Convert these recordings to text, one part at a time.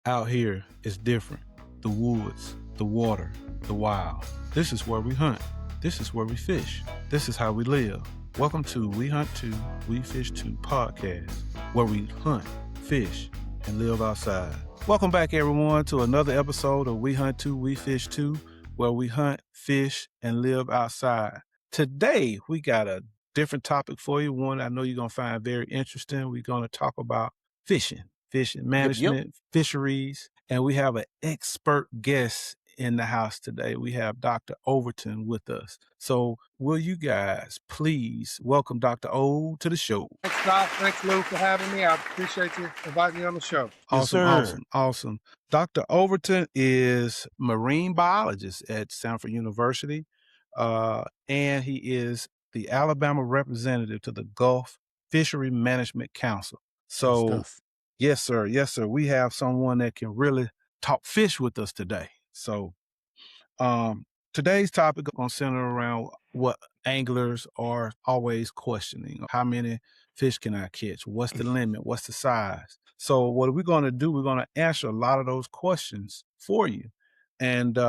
out here is different. The woods, the water, the wild. This is where we hunt. This is where we fish. This is how we live. Welcome to We Fish2 Podcast, where we hunt, fish, and live outside. Welcome back, everyone, to another episode of We Fish 2, where we hunt, fish, and live outside. Today, we got a different topic for you, one I know you're going to find very interesting. We're going to talk about fishing management, fisheries, and we have an expert guest in the house today. We have Dr. Overton with us. So will you guys please welcome Dr. O to the show? Thanks, Doc. Thanks, Lou, for having me. I appreciate you inviting me on the show. Awesome. Dr. Overton is marine biologist at Stanford University, and he is the Alabama representative to the Gulf Fishery Management Council. So, yes, sir. We have someone that can really talk fish with us today. So, today's topic is going to center around what anglers are always questioning. How many fish can I catch? What's the limit? What's the size? So what we're going to do, we're going to answer a lot of those questions for you. And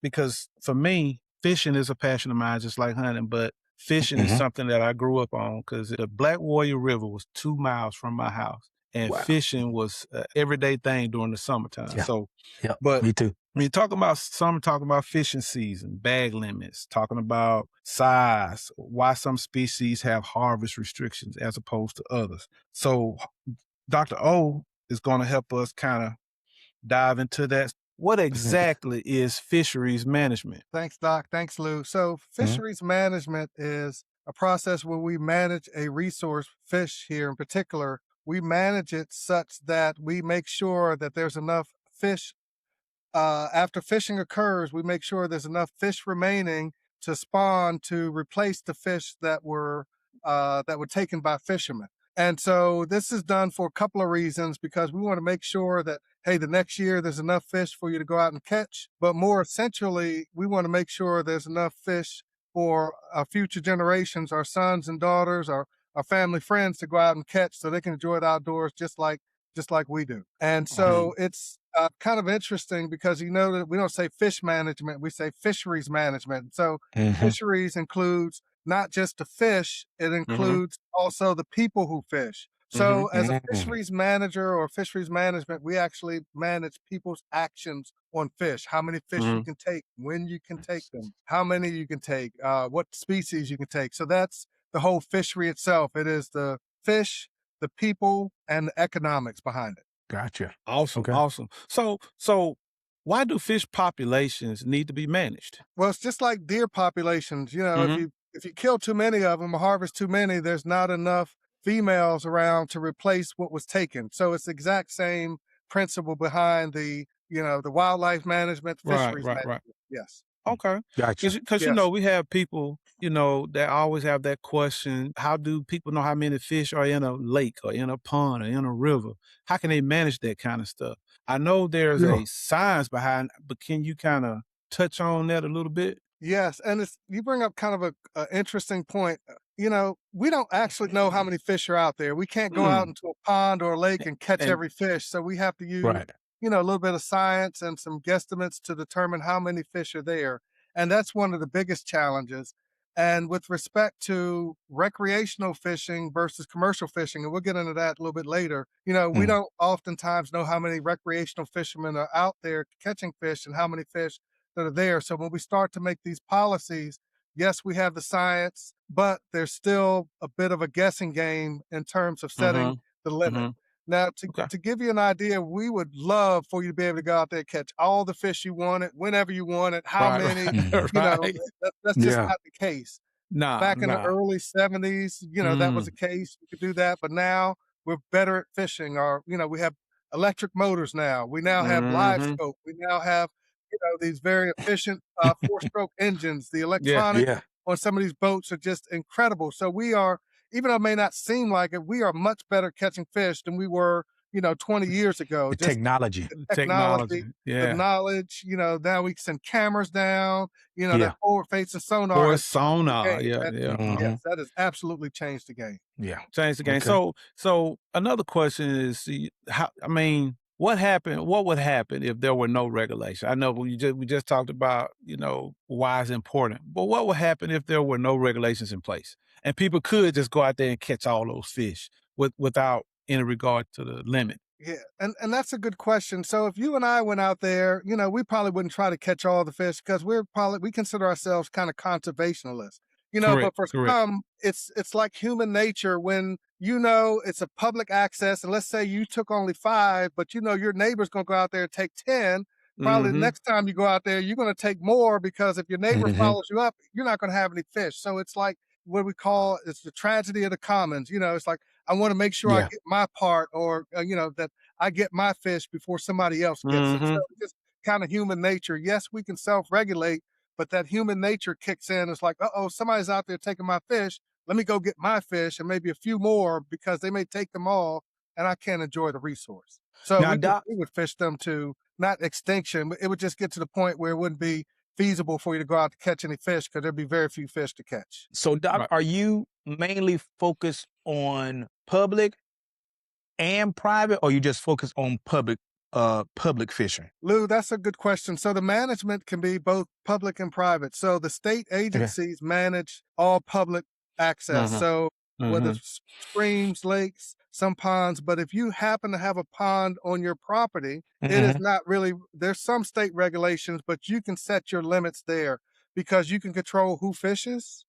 because for me, fishing is a passion of mine, just like hunting, but fishing is something that I grew up on because the Black Warrior River was 2 miles from my house. And fishing was an everyday thing during the summertime. Yeah. So, but me too. When you're talking about summer, talking about fishing season, bag limits, talking about size, why some species have harvest restrictions as opposed to others. So Dr. O is going to help us kind of dive into that. What exactly is fisheries management? Thanks, Doc. Thanks, Lou. So fisheries management is a process where we manage a resource, fish here in particular. We manage it such that we make sure that there's enough fish. After fishing occurs, we make sure there's enough fish remaining to spawn to replace the fish that were taken by fishermen. And so this is done for a couple of reasons, because we want to make sure that, hey, the next year there's enough fish for you to go out and catch. But more essentially, we want to make sure there's enough fish for our future generations, our sons and daughters, our family friends to go out and catch so they can enjoy it outdoors just like we do. And so it's kind of interesting because you know that we don't say fish management, we say fisheries management. So fisheries includes not just the fish, it includes also the people who fish. So as a fisheries manager or fisheries management, we actually manage people's actions on fish. How many fish you can take, when you can take them, how many you can take, what species you can take. So that's the whole fishery itself. It is the fish, the people, and the economics behind it. Gotcha. Awesome. So why do fish populations need to be managed? Well, it's just like deer populations. You know, if you kill too many of them or harvest too many, there's not enough females around to replace what was taken. So it's the exact same principle behind the wildlife management, fisheries management. Right. Yes. Okay. Gotcha. Because, you know, we have people, you know, that always have that question. How do people know how many fish are in a lake or in a pond or in a river? How can they manage that kind of stuff? I know there's a science behind, but can you kind of touch on that a little bit? Yes. And you bring up kind of a interesting point. You know, we don't actually know how many fish are out there. We can't go out into a pond or a lake and catch every fish. So we have to use a little bit of science and some guesstimates to determine how many fish are there. And that's one of the biggest challenges. And with respect to recreational fishing versus commercial fishing, and we'll get into that a little bit later, you know, we don't oftentimes know how many recreational fishermen are out there catching fish and how many fish that are there. So when we start to make these policies, yes, we have the science, but there's still a bit of a guessing game in terms of setting the limit. Now, to give you an idea, we would love for you to be able to go out there and catch all the fish you wanted, whenever you wanted, how many, you know, that's just not the case. Back in the early 70s, you know, that was the case. You could do that. But now we're better at fishing. We have electric motors now. We now have live scope. We now have, these very efficient 4-stroke engines. The electronics on some of these boats are just incredible. So we are, even though it may not seem like it, we are much better catching fish than we were, 20 years ago. The technology, the knowledge, now we send cameras down, that forward-facing sonar. Yes, that has absolutely changed the game. Yeah, changed the game. Okay. So another question is, what happened? What would happen if there were no regulation? I know we just talked about, why it's important, but what would happen if there were no regulations in place and people could just go out there and catch all those fish without any regard to the limit? Yeah, and that's a good question. So if you and I went out there, we probably wouldn't try to catch all the fish because we consider ourselves kind of conservationists. Correct. But for Correct. some, it's like human nature when it's a public access, and let's say you took only 5, but your neighbor's gonna go out there and take 10. Probably the Mm-hmm. next time you go out there, you're gonna take more because if your neighbor follows you up, you're not gonna have any fish. So it's like what we call it's the tragedy of the commons. It's like I want to make sure I Yeah. get my part, or that I get my fish before somebody else gets it. Mm-hmm. So it's just kind of human nature. Yes, we can self-regulate, but that human nature kicks in. It's like, uh-oh, somebody's out there taking my fish. Let me go get my fish and maybe a few more because they may take them all and I can't enjoy the resource. So Now, we would, Doc, we would fish them to not extinction, but it would just get to the point where it wouldn't be feasible for you to go out to catch any fish because there'd be very few fish to catch. so Doc, Right. are you mainly focused on public and private, or you just focus on public fishing? Lou, that's a good question. So the management can be both public and private. So the state agencies manage all public access. Mhm. So whether Mhm. it's streams, lakes, some ponds, but if you happen to have a pond on your property, it is not really, there's some state regulations, but you can set your limits there because you can control who fishes.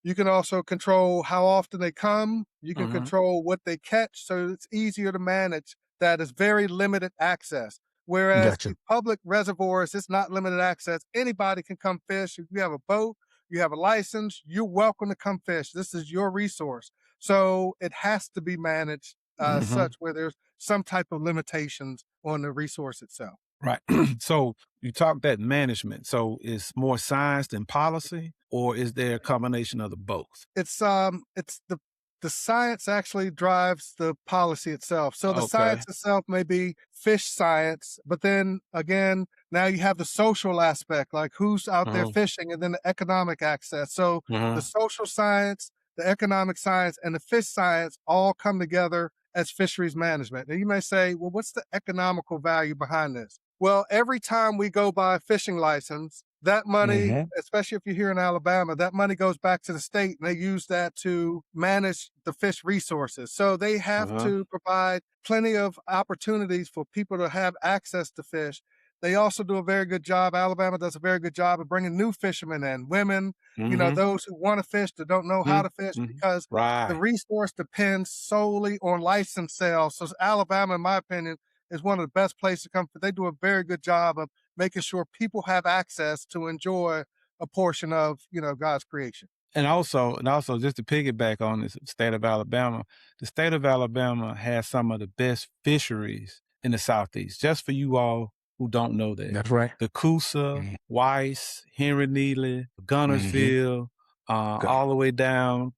You can also control how often they come. You can Mhm. control what they catch. So it's easier to manage that is very limited access. Whereas Gotcha. the public reservoirs, it's not limited access. Anybody can come fish. If you have a boat, you have a license, you're welcome to come fish. This is your resource. So it has to be managed Mhm. such where there's some type of limitations on the resource itself. Right. So you talk that management. So is more science than policy, or is there a combination of the both? It's the science actually drives the policy itself. So the Okay. science itself may be fish science, but then again, now you have the social aspect, like who's out there Mhm. fishing, and then the economic access. So the Mhm. social science, the economic science, and the fish science all come together as fisheries management. And you may say, well, what's the economical value behind this? Well, every time we go buy a fishing license, that money, especially if you're here in Alabama, that money goes back to the state and they use that to manage the fish resources. So they have Uh-huh. to provide plenty of opportunities for people to have access to fish. They also do a very good job. Alabama does a very good job of bringing new fishermen in, women, Mhm. those who want to fish that don't know how to fish Mhm. because the Right. resource depends solely on license sales. So Alabama, in my opinion, is one of the best places to come. They do a very good job of making sure people have access to enjoy a portion of, God's creation. And also, just to piggyback on this state of Alabama, the state of Alabama has some of the best fisheries in the Southeast. Just for you all who don't know that. That's right. The Coosa, Mhm. Weiss, Henry Neely, Mhm. Gunnersville, Good. all the way down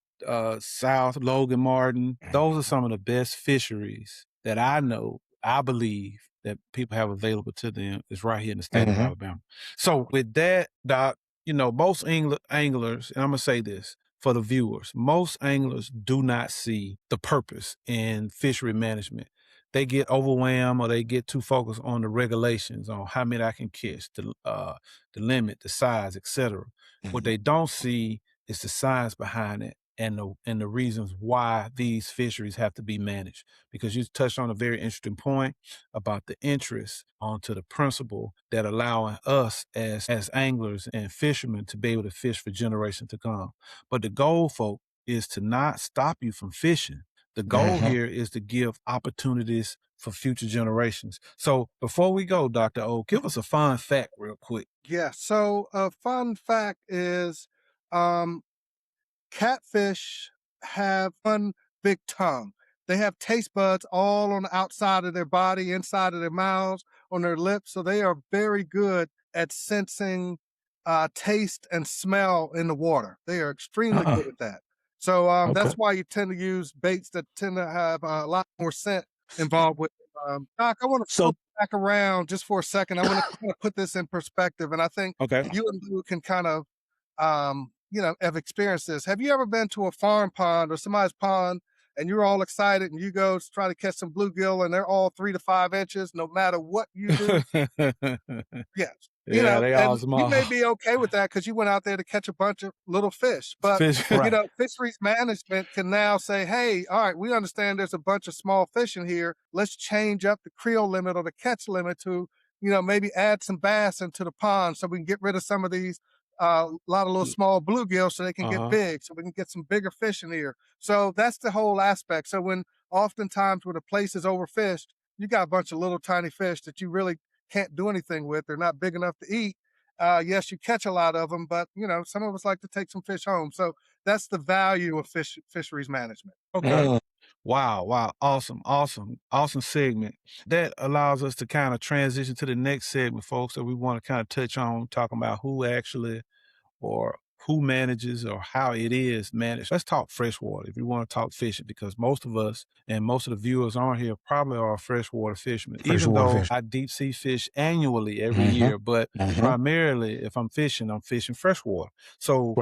south, Logan Martin. Those are some of the best fisheries that I know, I believe, that people have available to them is right here in the state of Alabama. So with that, Doc, most anglers, and I'm going to say this for the viewers, most anglers do not see the purpose in fishery management. They get overwhelmed or they get too focused on the regulations, on how many I can catch, the limit, the size, etc. What they don't see is the science behind it and the reasons why these fisheries have to be managed. Because you touched on a very interesting point about the interest onto the principle that allowing us as anglers and fishermen to be able to fish for generations to come. But the goal, folk, is to not stop you from fishing. The goal here is to give opportunities for future generations. So before we go, Dr. O, give us a fun fact real quick. Yeah. So a fun fact is catfish have one big tongue. They have taste buds all on the outside of their body, inside of their mouths, on their lips. So they are very good at sensing taste and smell in the water. They are extremely good at that. So that's why you tend to use baits that tend to have a lot more scent involved with it. Doc, I want to So- go back around just for a second. I want to kind of put this in perspective. And I think Okay. you and Lou can kind of have experienced this. Have you ever been to a farm pond or somebody's pond and you're all excited and you go to try to catch some bluegill and they're all 3 to 5 inches, no matter what you do. Yes. Yeah, they all And you may small. be okay with that because you went out there to catch a bunch of little fish. But, Fish. Right. fisheries management can now say, hey, all right, we understand there's a bunch of small fish in here. Let's change up the creel limit or the catch limit to, maybe add some bass into the pond so we can get rid of some of these, lot of little small bluegill so they can get big, so we can get some bigger fish in here. So that's the whole aspect. So when oftentimes when a place is overfished, you got a bunch of little tiny fish that you really can't do anything with. They're not big enough to eat. Yes, you catch a lot of them, but some of us like to take some fish home. So that's the value of fisheries management. Okay. Wow. Awesome segment. That allows us to kind of transition to the next segment, folks, that we want to kind of touch on, talking about who actually or who manages or how it is managed. Let's talk freshwater if you want to talk fishing, because most of us and most of the viewers on here probably are freshwater fishermen, even though I deep sea fish annually every year. But primarily, if I'm fishing freshwater. So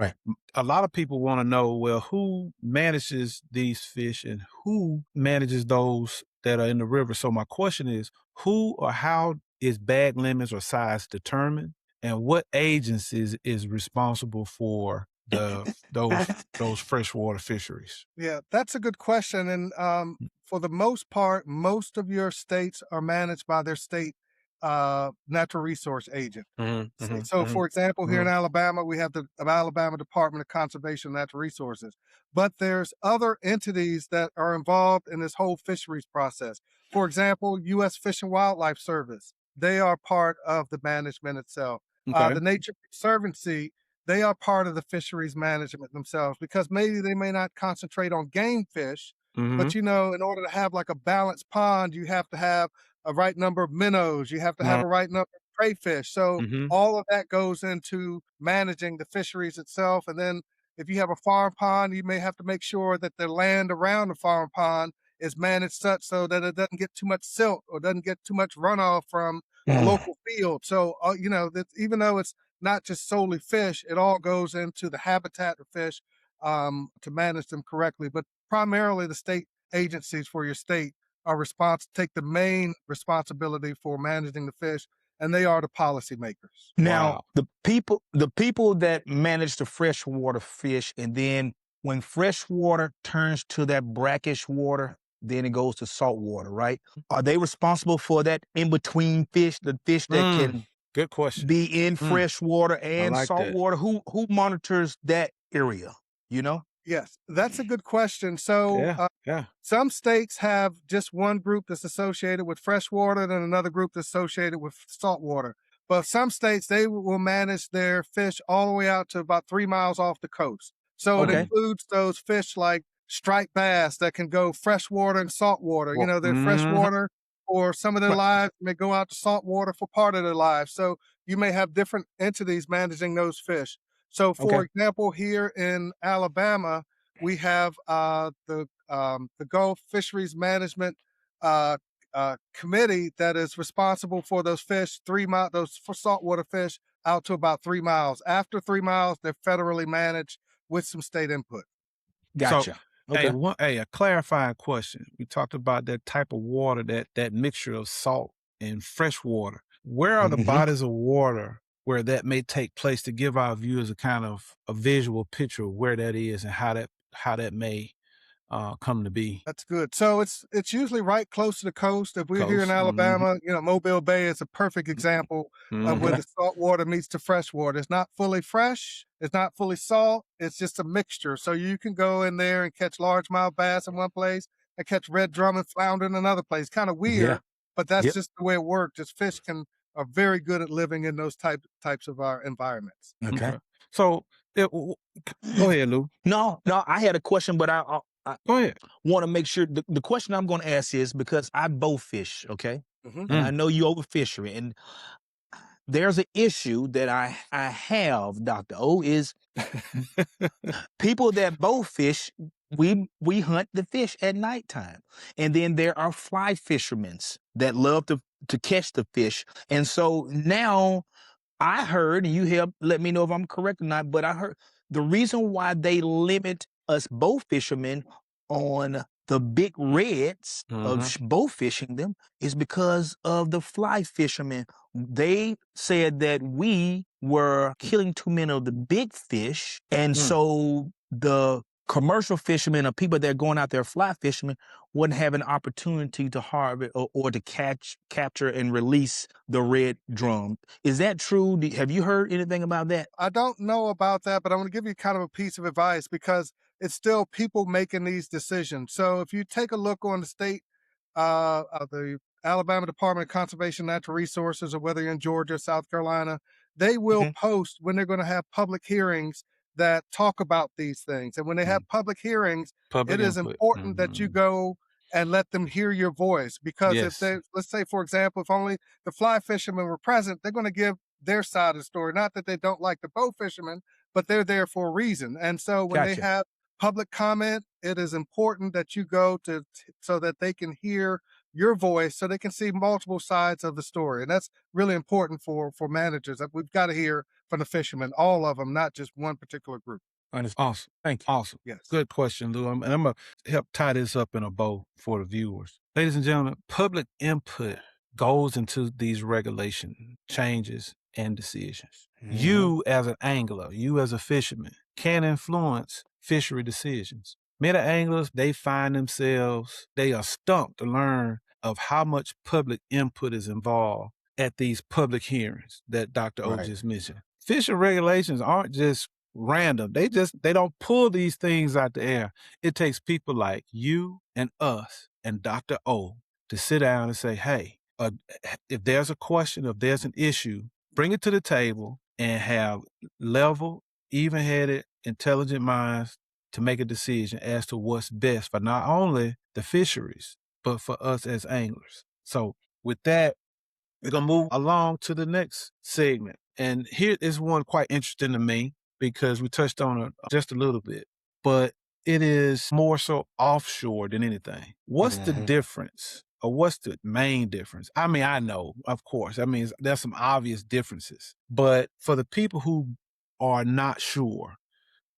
a lot of people want to know, well, who manages these fish and who manages those that are in the river? So my question is, who or how is bag limits or size determined? And what agencies is responsible for those freshwater fisheries? Yeah, that's a good question. And for the most part, most of your states are managed by their state natural resource agent. So, for example, here in Alabama, we have the Alabama Department of Conservation and Natural Resources. But there's other entities that are involved in this whole fisheries process. For example, U.S. Fish and Wildlife Service. They are part of the management itself. The Nature Conservancy, they are part of the fisheries management themselves because maybe they may not concentrate on game fish, but in order to have like a balanced pond, you have to have a right number of minnows, you have to have a right number of crayfish. So all of that goes into managing the fisheries itself. And then if you have a farm pond, you may have to make sure that the land around the farm pond is managed such so that it doesn't get too much silt or doesn't get too much runoff from a local field. So, that even though it's not just solely fish, it all goes into the habitat of fish to manage them correctly. But primarily the state agencies for your state are take the main responsibility for managing the fish, and they are the policymakers. Now, the people that manage the freshwater fish, and then when freshwater turns to that brackish water, then it goes to saltwater, right? Are they responsible for that in-between fish, the fish that can good question. be in freshwater and like saltwater? Who monitors that area, Yes, that's a good question. So some states have just one group that's associated with freshwater and another group that's associated with saltwater. But some states, they will manage their fish all the way out to about 3 miles off the coast. So it includes those fish like striped bass that can go freshwater and saltwater. They're freshwater for some of their lives, may go out to saltwater for part of their lives. So you may have different entities managing those fish. So, for example, here in Alabama, we have the Gulf Fisheries Management Committee that is responsible for those fish, those for saltwater fish out to about 3 miles. After 3 miles, they're federally managed with some state input. Gotcha. So, a clarifying question. We talked about that type of water, that mixture of salt and fresh water. Where are the bodies of water where that may take place, to give our viewers a kind of a visual picture of where that is and how that may come to be? That's good. So it's usually right close to the coast. If we're here in Alabama, Mobile Bay is a perfect example of where the salt water meets the fresh water. It's not fully fresh. It's not fully salt. It's just a mixture. So you can go in there and catch largemouth bass in one place and catch red drum and flounder in another place. Kind of weird, but that's just the way it works. Just fish are very good at living in those types of our environments. Okay. So go ahead, Lou. No, I had a question, but I go ahead. Want to make sure the question I'm going to ask is because I bow fish, okay? And I know you over fishery, and there's an issue that I have, Dr. O, is people that bow fish, we hunt the fish at nighttime. And then there are fly fishermen that love to catch the fish. And so now I heard, and you help let me know if I'm correct or not, but I heard the reason why they limit us bow fishermen on the big reds of bow fishing them is because of the fly fishermen. They said that we were killing too many of the big fish, and so the commercial fishermen or people that are going out there fly fishermen wouldn't have an opportunity to harvest or to capture and release the red drum. Is that true? Have you heard anything about that? I don't know about that, but I'm going to give you kind of a piece of advice because it's still people making these decisions. So if you take a look on the state of the Alabama Department of Conservation and Natural Resources, or whether you're in Georgia, South Carolina, they will post when they're going to have public hearings that talk about these things. And when they have public hearings, it is important that you go and let them hear your voice. Because if they, let's say, for example, if only the fly fishermen were present, they're going to give their side of the story. Not that they don't like the bow fishermen, but they're there for a reason. And so when they have public comment, it is important that you go to so that they can hear your voice, so they can see multiple sides of the story. And that's really important for managers. We've got to hear from the fishermen, all of them, not just one particular group. Awesome. Thank you. Awesome. Yes. Good question, Lou. And I'm going to help tie this up in a bow for the viewers. Ladies and gentlemen, public input goes into these regulation changes and decisions. You as an angler, you as a fisherman can influence fishery decisions. Many anglers, they find themselves, they are stumped to learn of how much public input is involved at these public hearings that Dr. O just mentioned. Fishing regulations aren't just random. They don't pull these things out the air. It takes people like you and us and Dr. O to sit down and say, hey, if there's a question, if there's an issue, bring it to the table and have level, even-headed, intelligent minds to make a decision as to what's best for not only the fisheries, but for us as anglers. So with that, we're going to move along to the next segment. And here is one quite interesting to me because we touched on it just a little bit, but it is more so offshore than anything. What's the difference? Or what's the main difference? I mean, I know, of course. I mean, there's some obvious differences. But for the people who are not sure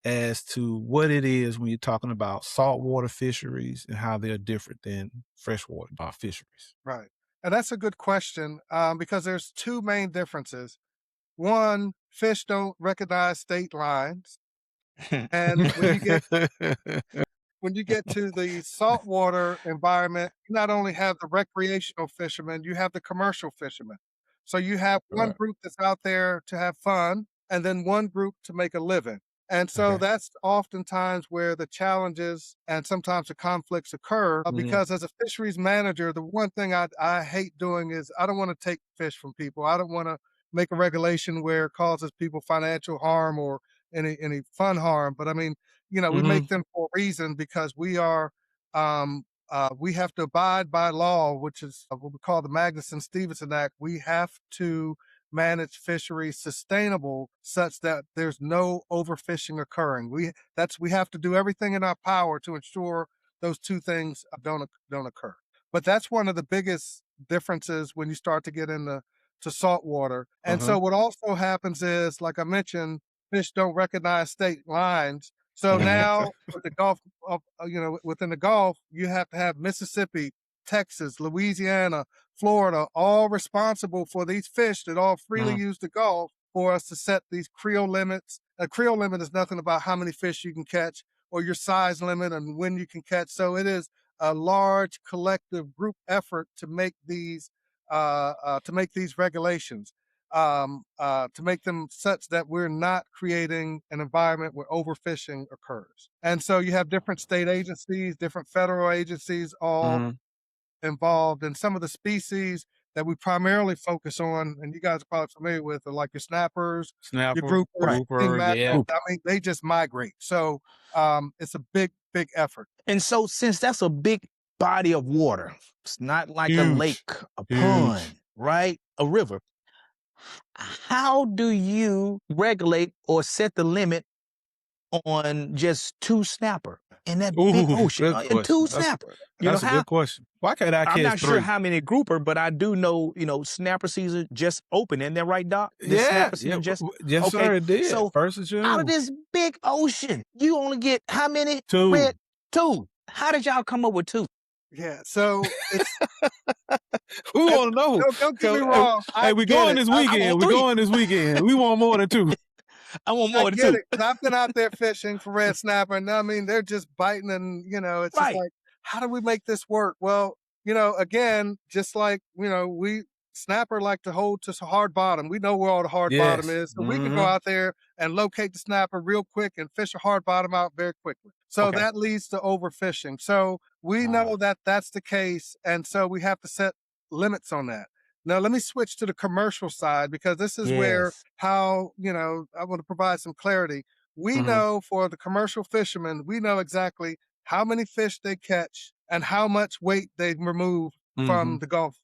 as to what it is when you're talking about saltwater fisheries and how they're different than freshwater fisheries. Right. And that's a good question because there's two main differences. One, fish don't recognize state lines. And when you get to the saltwater environment, you not only have the recreational fishermen, you have the commercial fishermen. So you have one group that's out there to have fun and then one group to make a living. And so that's oftentimes where the challenges and sometimes the conflicts occur because as a fisheries manager, the one thing I hate doing is I don't want to take fish from people. I don't want to make a regulation where it causes people financial harm or any fun harm. But I mean, you know, we make them for a reason because we are, we have to abide by law, which is what we call the Magnuson-Stevenson Act. We have to manage fisheries sustainable such that there's no overfishing occurring. We have to do everything in our power to ensure those two things don't occur. But that's one of the biggest differences when you start to get into saltwater. And so what also happens is, like I mentioned, fish don't recognize state lines. So now with the Gulf, within the Gulf, you have to have Mississippi, Texas, Louisiana, Florida, all responsible for these fish that all freely use the Gulf for us to set these creel limits. A creel limit is nothing about how many fish you can catch or your size limit and when you can catch. So it is a large collective group effort to make these regulations. To make them such that we're not creating an environment where overfishing occurs. And so you have different state agencies, different federal agencies all involved. And some of the species that we primarily focus on, and you guys are probably familiar with, are like your snappers, your groupers, I mean, they just migrate. So it's a big effort. And so since that's a big body of water, it's not like a lake, a pond, right? A river. How do you regulate or set the limit on just two snapper in that big ocean? Two snapper. That's a good question. Why can't I catch I'm not three? sure how many grouper, but I do know, snapper season just opened. Isn't that right, Doc? Snapper season yes, sir, it did. So First of June. out of this big ocean, you only get how many? Two. Two. How did y'all come up with 2? Yeah, so it's We want to know. don't get me 'Cause, wrong. Hey, we going this I weekend. want We 3. going this weekend. We want more than 2. I want I more than get 2. it, 'cause I've been out there fishing for red snapper, and I mean, they're just biting and, it's just Right. like, how do we make this work? Well, again, just like, we snapper like to hold to hard bottom. We know where all the hard bottom Yes. is, so we can go out there and locate the snapper real quick and fish a hard bottom out very quickly. So Okay. that leads to overfishing. So we know that that's the case, and so we have to set limits on that. Now, let me switch to the commercial side because this is where Yes. how, I want to provide some clarity. We Mhm. know for the commercial fishermen, we know exactly how many fish they catch and how much weight they remove from Mhm. the Gulf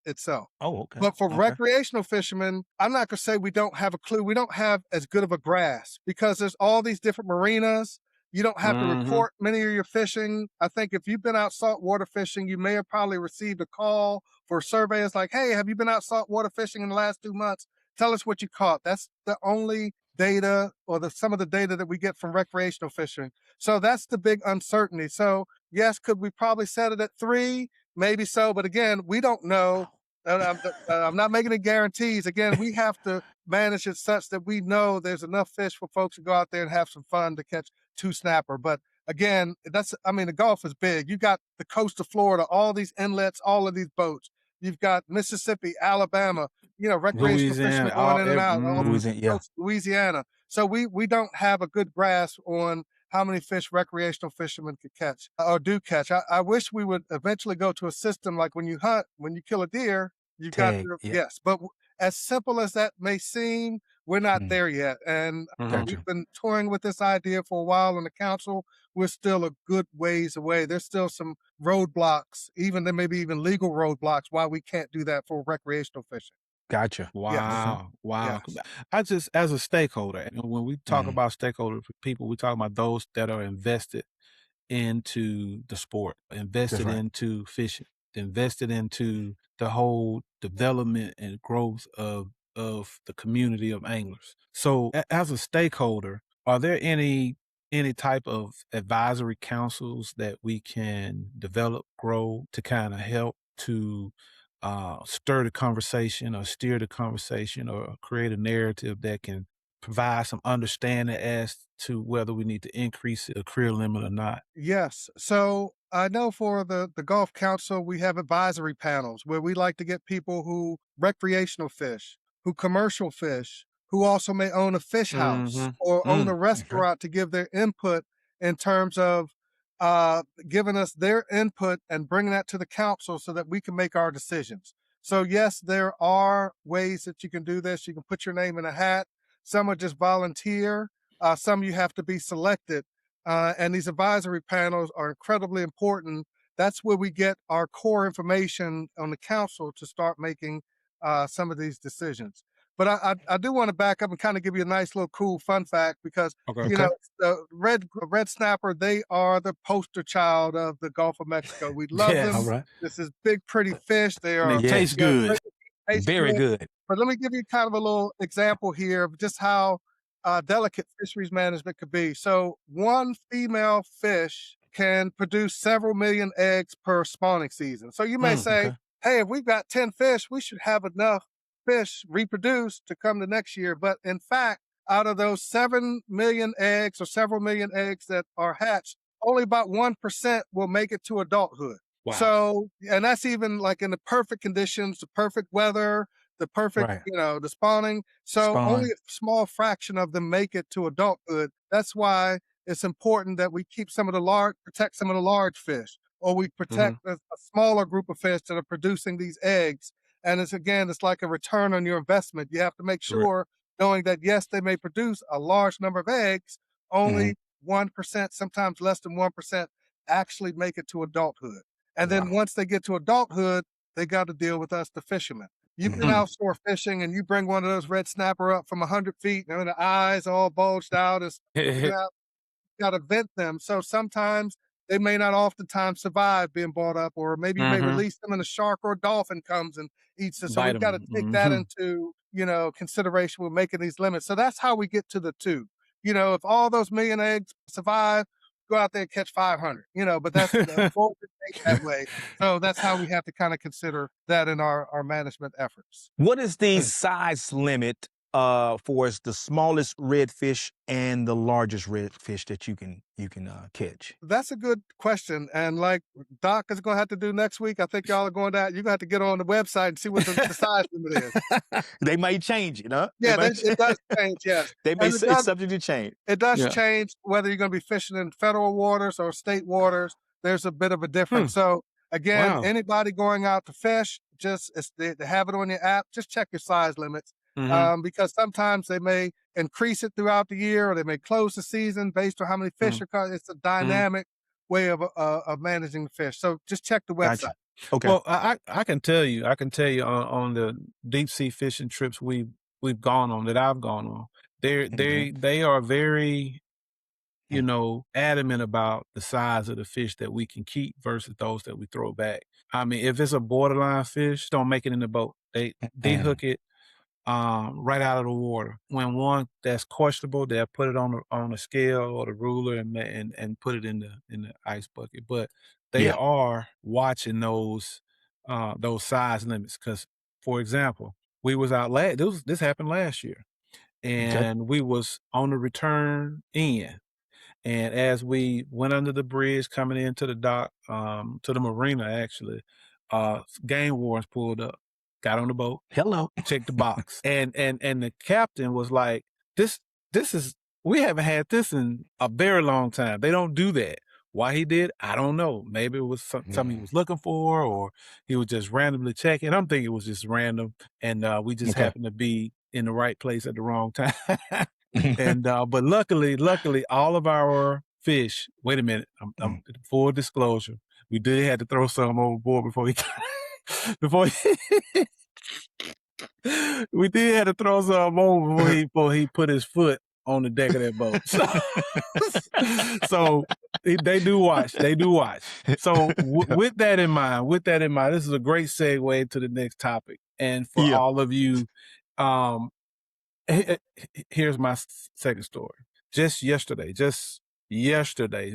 itself. Oh, okay. But for Okay. recreational fishermen, I'm not going to say we don't have a clue. We don't have as good of a grasp because there's all these different marinas. You don't have to Mhm. report many of your fishing. I think if you've been out saltwater fishing, you may have probably received a call for surveys like, hey, have you been out saltwater fishing in the last 2 months? Tell us what you caught. That's the only data or some of the data that we get from recreational fishing. So that's the big uncertainty. So yes, could we probably set it at 3? Maybe so. But again, we don't know. I'm not making any guarantees. Again, we have to manage it such that we know there's enough fish for folks to go out there and have some fun to catch 2 snapper. But again, the Gulf is big. You got the coast of Florida, all these inlets, all of these boats. You've got Mississippi, Alabama, recreational Louisiana, fishermen going in and out, all the Louisiana, yeah. coast of Louisiana. So we don't have a good grasp on how many fish recreational fishermen could catch or do catch. I wish we would eventually go to a system like when you hunt, when you kill a deer, you've got Tag, to, yeah. yes. But as simple as that may seem, we're not Mm. there yet. And Mhm. we've been toying with this idea for a while in the council. We're still a good ways away. There's still some roadblocks, there may be even legal roadblocks why we can't do that for recreational fishing. Gotcha. Wow. Wow. Yes. I just, as a stakeholder, and when we talk Mhm. about stakeholder people, we talk about those that are invested into the sport, invested right. into fishing, invested into the whole development and growth of the community of anglers. So as a stakeholder, are there any type of advisory councils that we can develop, grow to kind of help to stir the conversation or steer the conversation or create a narrative that can provide some understanding as to whether we need to increase the career limit or not? Yes. So I know for the Gulf Council, we have advisory panels where we like to get people who recreational fish, who commercial fish, who also may own a fish house Mhm. or own a Okay. restaurant to give their input in terms of giving us their input and bringing that to the council so that we can make our decisions. So yes, there are ways that you can do this. You can put your name in a hat. Some are just volunteer. Some you have to be selected. And these advisory panels are incredibly important. That's where we get our core information on the council to start making some of these decisions. But I do want to back up and kind of give you a nice little cool fun fact because Okay. you know the red snapper, they are the poster child of the Gulf of Mexico. We love Yes. All them. right. This is big, pretty fish. They And they are taste Yes. good. taste Very good. good. But let me give you kind of a little example here of just how delicate fisheries management could be. So one female fish can produce several million eggs per spawning season. So you may say, Okay. hey, if we've got 10 fish, we should have enough fish reproduce to come the next year. But in fact, out of those 7 million eggs or several million eggs that are hatched, only about 1% will make it to adulthood. Wow. So, and that's even like in the perfect conditions, the perfect weather, the perfect, Right. the spawning. So only Spawn. a small fraction of them make it to adulthood. That's why it's important that we keep protect some of the large fish, or we protect Mhm. a smaller group of fish that are producing these eggs. And it's like a return on your investment. You have to make Correct. sure, knowing that yes, they may produce a large number of eggs, only 1%, sometimes less than 1%, actually make it to adulthood. And then Wow. once they get to adulthood, they got to deal with us, the fishermen. You've been Mhm. offshore fishing and you bring one of those red snapper up from 100 feet and the eyes all bulged out and sticking out. You got to vent them. So sometimes they may not oftentimes survive being brought up, or maybe you may Mhm. release them and a shark or a dolphin comes and eats it. So Bite we've got to 'em. take that Mhm. into, consideration when making these limits. So that's how we get to the 2. If all those million eggs survive, go out there and catch 500, but that's the goal to take that way. So that's how we have to kind of consider that in our management efforts. What is the size limit for the smallest redfish and the largest redfish that you can catch? That's a good question. And like Doc is going to have to do next week, I think y'all are going down. You're going to have to get on the website and see what the size limit is. They may change it, huh? Yeah, it does change, yes. They may say it's subject to change. It does change whether you're going to be fishing in federal waters or state waters. There's a bit of a difference. So again, anybody going out to fish, just they have it on your app, just check your size limits. Because sometimes they may increase it throughout the year, or they may close the season based on how many fish are caught. It's a dynamic way of managing the fish. So just check the website. Gotcha. Okay. Well, I can tell you on the deep sea fishing trips we've gone on, that I've gone on, they are very, adamant about the size of the fish that we can keep versus those that we throw back. I mean, if it's a borderline fish, don't make it in the boat. They hook it right out of the water. When one that's questionable, they'll put it on a scale or the ruler and put it in the ice bucket. But they are watching those size limits. Because, for example, we was out this happened last year, and we was on the return in. And as we went under the bridge coming into the dock, to the marina actually, game wardens pulled up, got on the boat. Hello. Checked the box. and the captain was like, this is, we haven't had this in a very long time. They don't do that. Why he did, I don't know. Maybe it was something he was looking for, or he was just randomly checking. I'm thinking it was just random, and we just happened to be in the right place at the wrong time. And but luckily, all of our fish. Wait a minute, I'm full disclosure. We did have to throw some overboard before we did have to throw some over before he put his foot on the deck of that boat. So they do watch. So with that in mind, this is a great segue to the next topic. And for all of you, here's my second story. Just yesterday,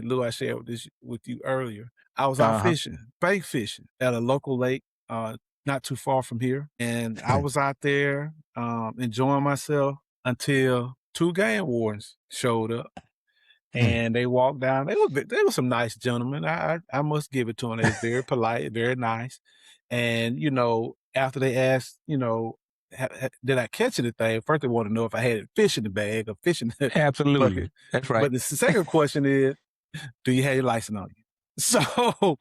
Lou, I shared this with you earlier. I was out fishing, bait fishing at a local lake, not too far from here. And I was out there enjoying myself until two game wardens showed up. And they walked down. They were some nice gentlemen. I must give it to them. They were very polite, very nice. And, after they asked, did I catch anything? First, they want to know if I had fish in the bag or fish in the Absolutely. bucket. That's right. But the second question is, do you have your license on you? So,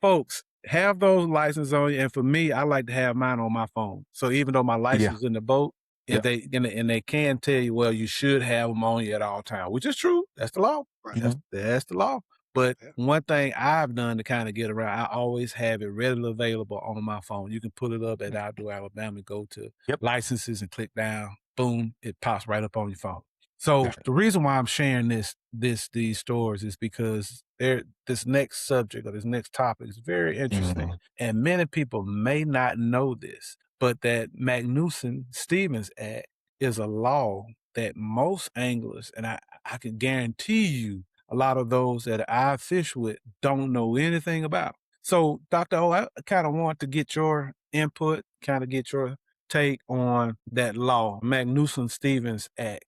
folks, have those licenses on you. And for me, I like to have mine on my phone. So even though my license is in the boat, and they can tell you, well, you should have them on you at all times, which is true. That's the law. Right. That's the law. But one thing I've done to kind of get around, I always have it readily available on my phone. You can pull it up at Outdoor Alabama, go to licenses and click down. Boom, it pops right up on your phone. So the reason why I'm sharing these stories is because this next subject or this next topic is very interesting. And many people may not know this, but that Magnuson-Stevens Act is a law that most anglers, and I can guarantee you, a lot of those that I fish with don't know anything about. So, Dr. O, I kind of want to get your input, kind of get your take on that law, Magnuson-Stevens Act,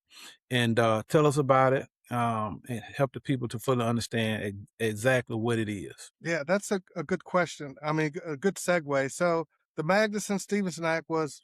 and tell us about it and help the people to fully understand exactly what it is. Yeah, that's a good question. I mean, a good segue. So the Magnuson-Stevens Act was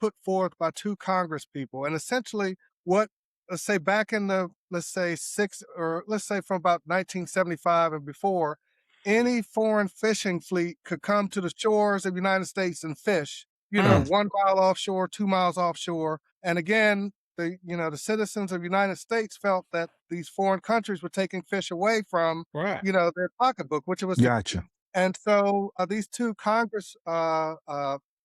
put forth by two Congress people, and essentially let's say back in the, from about 1975 and before, any foreign fishing fleet could come to the shores of the United States and fish, 1 mile offshore, 2 miles offshore. And again, the citizens of the United States felt that these foreign countries were taking fish away from, their pocketbook, which was gotcha. And so these two Congress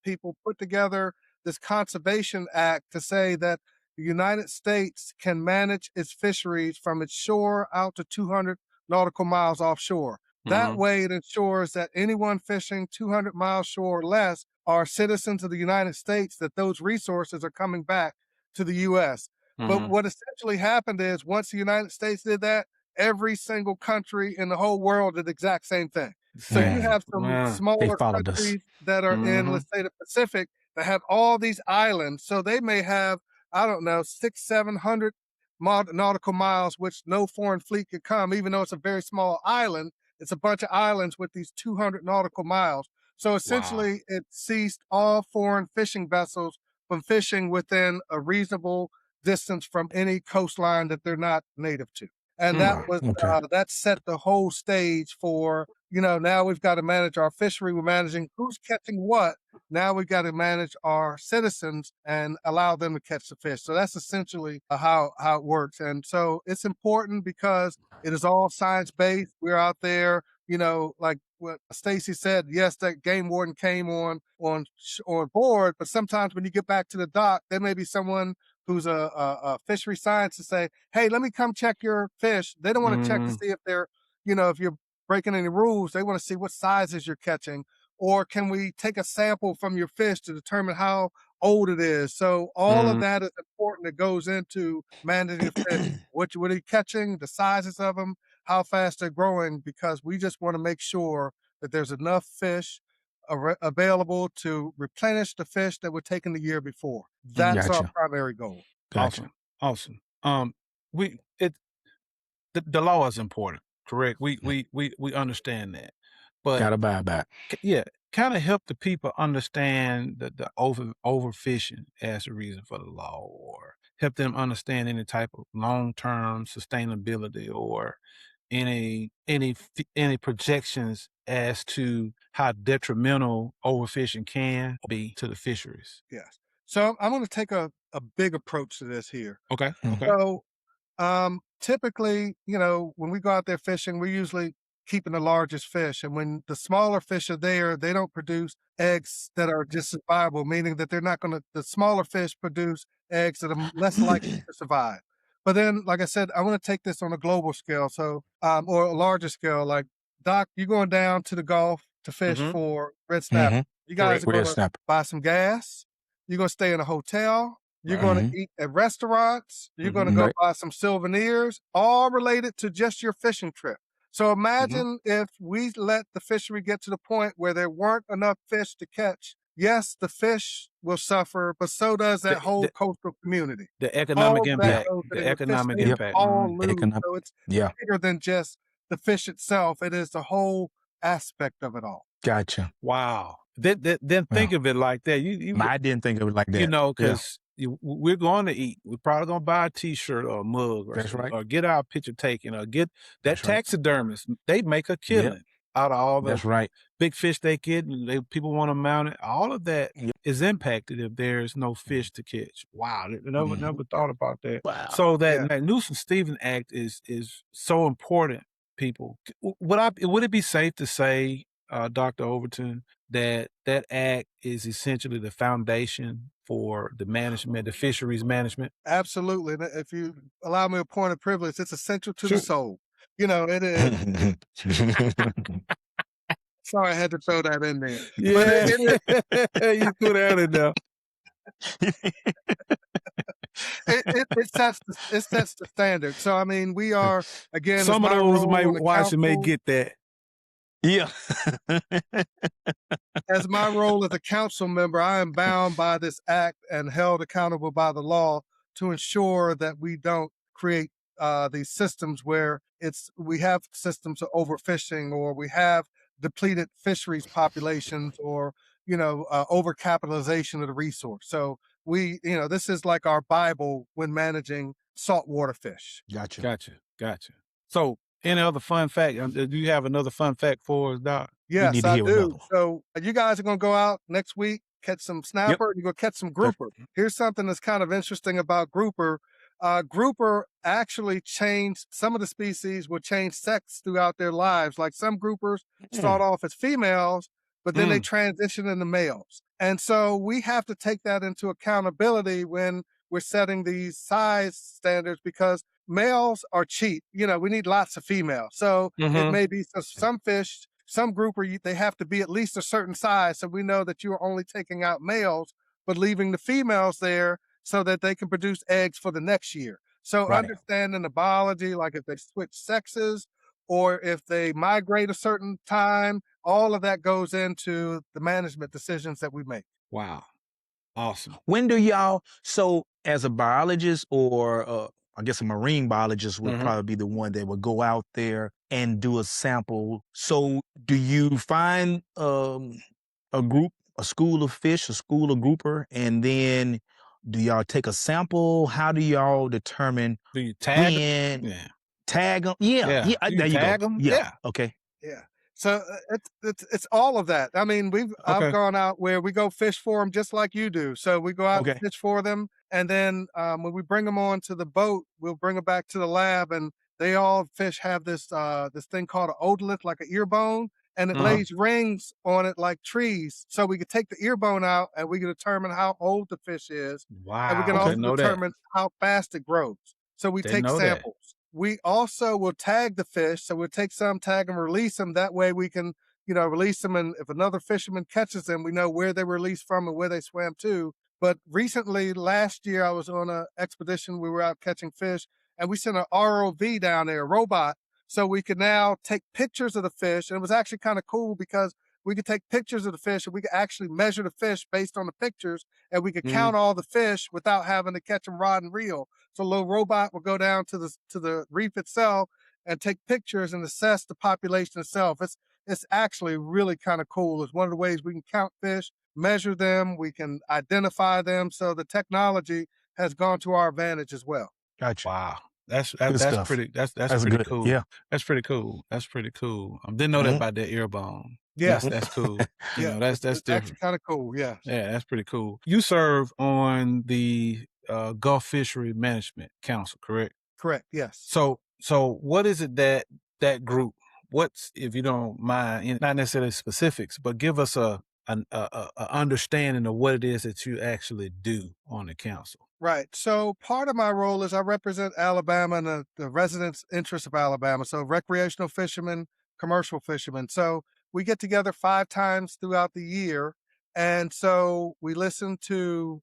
people put together this Conservation Act to say that the United States can manage its fisheries from its shore out to 200 nautical miles offshore. That way it ensures that anyone fishing 200 miles shore or less are citizens of the United States, that those resources are coming back to the U.S. But what essentially happened is once the United States did that, every single country in the whole world did the exact same thing. So you have some smaller countries that are in, let's say, the Pacific that have all these islands. So they may have, I don't know, 600-700 nautical miles, which no foreign fleet could come, even though it's a very small island. It's a bunch of islands with these 200 nautical miles. So essentially, it ceased all foreign fishing vessels from fishing within a reasonable distance from any coastline that they're not native to. And that was that set the whole stage for, now we've got to manage our fishery. We're managing who's catching what. Now we've got to manage our citizens and allow them to catch the fish. So that's essentially how it works. And so it's important because it is all science-based. We're out there, like what Stacy said, yes, that game warden came on board, but sometimes when you get back to the dock, there may be someone who's a fishery scientist say, hey, let me come check your fish. They don't want to check to see if they're, if you're breaking any rules. They want to see what sizes you're catching. Or can we take a sample from your fish to determine how old it is? So all of that is important that goes into managing the fish. What are you catching, the sizes of them, how fast they're growing, because we just want to make sure that there's enough fish available to replenish the fish that were taken the year before. That's our primary goal. Awesome. The law is important, correct? We understand that, but gotta buy back. Kind of help the people understand the overfishing as a reason for the law, or help them understand any type of long-term sustainability or any projections as to how detrimental overfishing can be to the fisheries. Yes. So I'm going to take a big approach to this here. Okay. So typically, when we go out there fishing, we're usually keeping the largest fish. And when the smaller fish are there, they don't produce eggs that are just as viable, meaning that the smaller fish produce eggs that are less likely to survive. But then, like I said, I want to take this on a global scale. So, or a larger scale, like Doc, you're going down to the Gulf to fish for red snapper. You guys are going to buy some gas. You're going to stay in a hotel. You're going to eat at restaurants. You're going to go buy some souvenirs, all related to just your fishing trip. So imagine if we let the fishery get to the point where there weren't enough fish to catch. Yes, the fish will suffer, but so does that whole coastal community. The economic impact. All lose. So it's bigger than just the fish itself. It is the whole aspect of it all. Gotcha. Wow. Then think of it like that. I didn't think of it like that. Because we're going to eat. We're probably going to buy a T-shirt or a mug or get our picture taken or get that taxidermist. They make a killing out of all the big fish they get. And people want to mount it. All of that is impacted if there's no fish to catch. Wow. Never thought about that. Wow. So that Nuisance-Stevens Act is so important, people. Would it be safe to say, Dr. Overton, that act is essentially the foundation for the management, the fisheries management? Absolutely. And if you allow me a point of privilege, it's essential to the soul. It is. Sorry, I had to throw that in there. Yeah, you threw that in there. It sets the standard. So, I mean, we are, again, some of those watching may get that. Yeah. As my role as a council member, I am bound by this act and held accountable by the law to ensure that we don't create these systems where we have systems of overfishing, or we have depleted fisheries populations, or overcapitalization of the resource. So this is like our Bible when managing saltwater fish. Gotcha. So, any other fun fact? Do you have another fun fact for us, Doc? Yes, I do. So you guys are going to go out next week, catch some snapper, and you're going to catch some grouper. Here's something that's kind of interesting about grouper. Grouper actually some of the species will change sex throughout their lives. Like some groupers start off as females, but then they transition into males. And so we have to take that into accountability when we're setting these size standards, because males are cheap. We need lots of females. So it may be some fish, some grouper, they have to be at least a certain size. So we know that you are only taking out males, but leaving the females there so that they can produce eggs for the next year. So Right. understanding the biology, like if they switch sexes or if they migrate a certain time, all of that goes into the management decisions that we make. Wow. Awesome. When do y'all, so as a biologist or I guess a marine biologist would probably be the one that would go out there and do a sample. So do you find a group, a school of fish, a school of grouper, and then do y'all take a sample? How do y'all determine Do you tag 'em? when? Yeah. Tag them? Yeah. Yeah. Do you There you go. tag 'em? Yeah. Yeah. Okay. Yeah. So it's all of that. I mean, I've Okay. gone out where we go fish for them just like you do. So we go out and Okay. fish for them, and then when we bring them onto the boat, we'll bring them back to the lab, and they all fish have this this thing called an otolith, like an ear bone, and it lays rings on it like trees. So we can take the ear bone out, and we can determine how old the fish is, and we Wow. can also Didn't know that. determine how fast it grows. So we Didn't take know that. samples. We also will tag the fish. So we'll take some, tag them, release them. That way we can, release them. And if another fisherman catches them, we know where they were released from and where they swam to. But recently, last year, I was on an expedition. We were out catching fish and we sent an ROV down there, a robot. So we could now take pictures of the fish. And it was actually kind of cool because we could take pictures of the fish and we could actually measure the fish based on the pictures, and we could count all the fish without having to catch them rod and reel. So a little robot will go down to the reef itself and take pictures and assess the population itself. It's actually really kind of cool. It's one of the ways we can count fish, measure them, we can identify them. So the technology has gone to our advantage as well. Gotcha. Wow. Good That's stuff. pretty that's That's pretty good. cool. Yeah. That's pretty cool. That's pretty cool. Didn't know that about that ear bone. Yeah. That's cool. Yeah. That's it's different. actually kind of cool. Yeah. Yeah, that's pretty cool. You serve on the Gulf Fishery Management Council, correct? Correct. Yes. So what is it that group? What's, if you don't mind, not necessarily specifics, but give us a understanding of what it is that you actually do on the council. Right. So part of my role is I represent Alabama and the residents' interests of Alabama. So recreational fishermen, commercial fishermen. So we get together 5 times throughout the year. And so we listen to,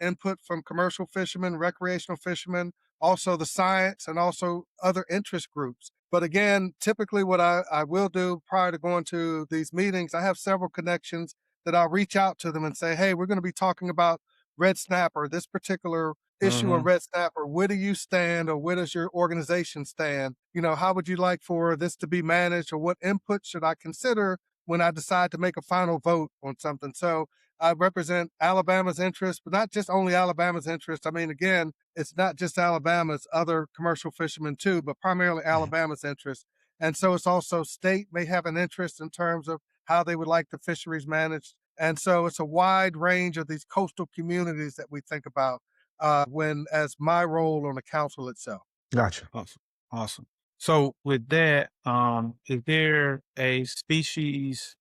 input from commercial fishermen, recreational fishermen, also the science and also other interest groups. But again, typically what I will do prior to going to these meetings, I have several connections that I'll reach out to them and say, hey, we're going to be talking about red snapper, this particular issue on red snapper. Where do you stand, or where does your organization stand? How would you like for this to be managed, or what input should I consider when I decide to make a final vote on something? So I represent Alabama's interest, but not just only Alabama's interest. I mean, again, it's not just Alabama, it's other commercial fishermen too, but primarily Alabama's interest. And so it's also state may have an interest in terms of how they would like the fisheries managed. And so it's a wide range of these coastal communities that we think about as my role on the council itself. Gotcha. Awesome. So with that, is there a species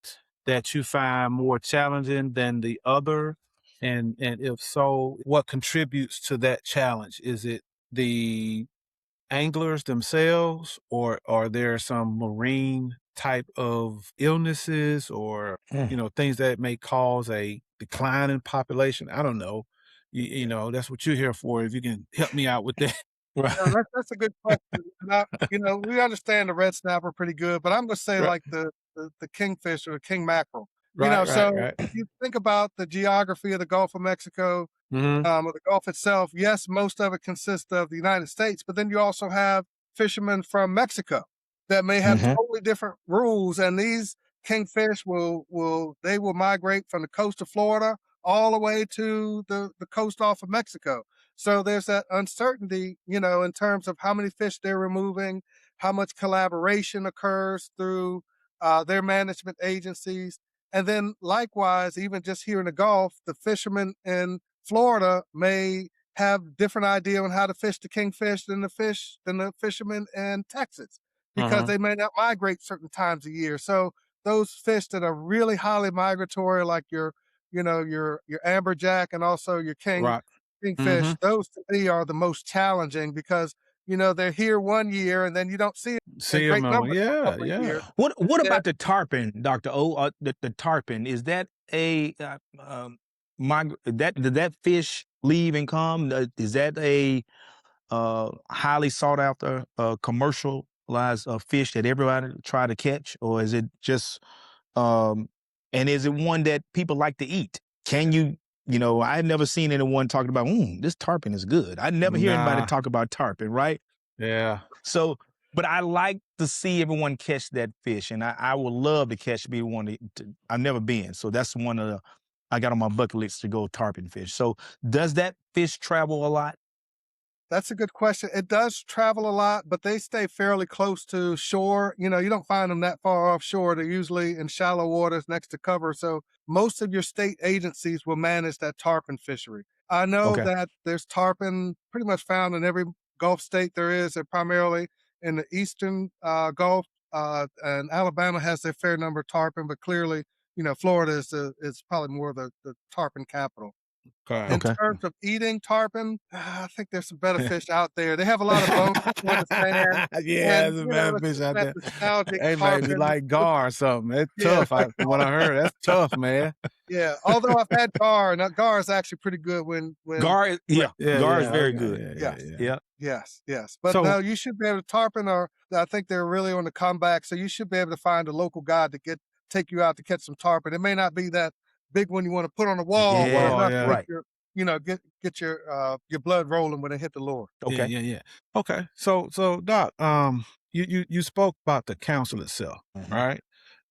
that you find more challenging than the other? And if so, what contributes to that challenge? Is it the anglers themselves, or are there some marine type of illnesses or things that may cause a decline in population? I don't know. You know, that's what you're here for. If you can help me out with that. Right. That's a good question. We understand the red snapper pretty good, but I'm going to say like the kingfish or the king mackerel. Right. If you think about the geography of the Gulf of Mexico, or the Gulf itself, yes, most of it consists of the United States, but then you also have fishermen from Mexico that may have totally different rules. And these kingfish will migrate from the coast of Florida all the way to the coast off of Mexico. So there's that uncertainty, in terms of how many fish they're removing, how much collaboration occurs through their management agencies. And then likewise, even just here in the Gulf, the fishermen in Florida may have different idea on how to fish the kingfish than the fishermen in Texas, because they may not migrate certain times a year. So those fish that are really highly migratory, like your amberjack and also your kingfish, those to me are the most challenging because they're here one year and then you don't see them in great numbers for a couple of years. What about the tarpon, Dr. O? The tarpon, is that a did that fish leave and come? Is that a highly sought after commercialized fish that everybody try to catch, or is it just and is it one that people like to eat? Can you, I've never seen anyone talking about, this tarpon is good. I never hear anybody Nah. talk about tarpon, right? Yeah. So, but I like to see everyone catch that fish, and I would love to catch me one. I've never been, so that's one of the I got on my bucket list to go tarpon fish. So, does that fish travel a lot? That's a good question. It does travel a lot, but they stay fairly close to shore. You don't find them that far offshore. They're usually in shallow waters next to cover. So most of your state agencies will manage that tarpon fishery. I know that there's tarpon pretty much found in every Gulf state there is. They're primarily in the eastern Gulf, and Alabama has their fair number of tarpon, but clearly, Florida is probably more the tarpon capital. In Okay. terms of eating tarpon, I think there's some better fish out there. They have a lot of bones on the sand. Yeah, And, there's a better it's fish just out that there. nostalgic They made me tarpon. like gar or something. It's Yeah, tough. like From what I heard, that's tough, man. yeah. Although I've had gar, and gar is actually pretty good when Gar, gar is very good. yes. Yeah. Yes. But So no, you should be able to tarpon I think they're really on the comeback. So you should be able to find a local guide to take you out to catch some tarpon. It may not be that big one you want to put on the wall, but wall, enough to yeah. make get your blood rolling when they hit the lure. Okay. Yeah. Okay. So Doc, you spoke about the council itself, right?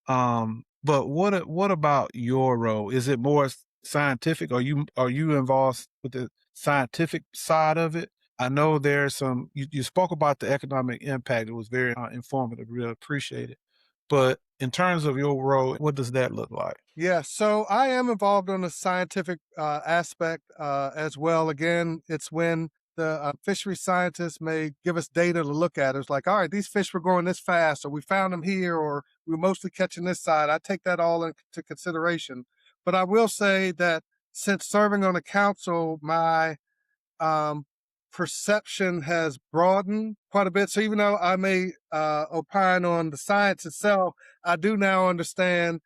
But what about your role? Is it more scientific? Are you involved with the scientific side of it? I know there's some. You spoke about the economic impact. It was very informative. Really appreciate it. But in terms of your role, what does that look like? Yeah, so I am involved on the scientific aspect as well. Again, it's when the fishery scientists may give us data to look at. It's like, all right, these fish were growing this fast, or we found them here, or we're mostly catching this side. I take that all into consideration. But I will say that since serving on the council, my perception has broadened quite a bit. So even though I may opine on the science itself, I do now understand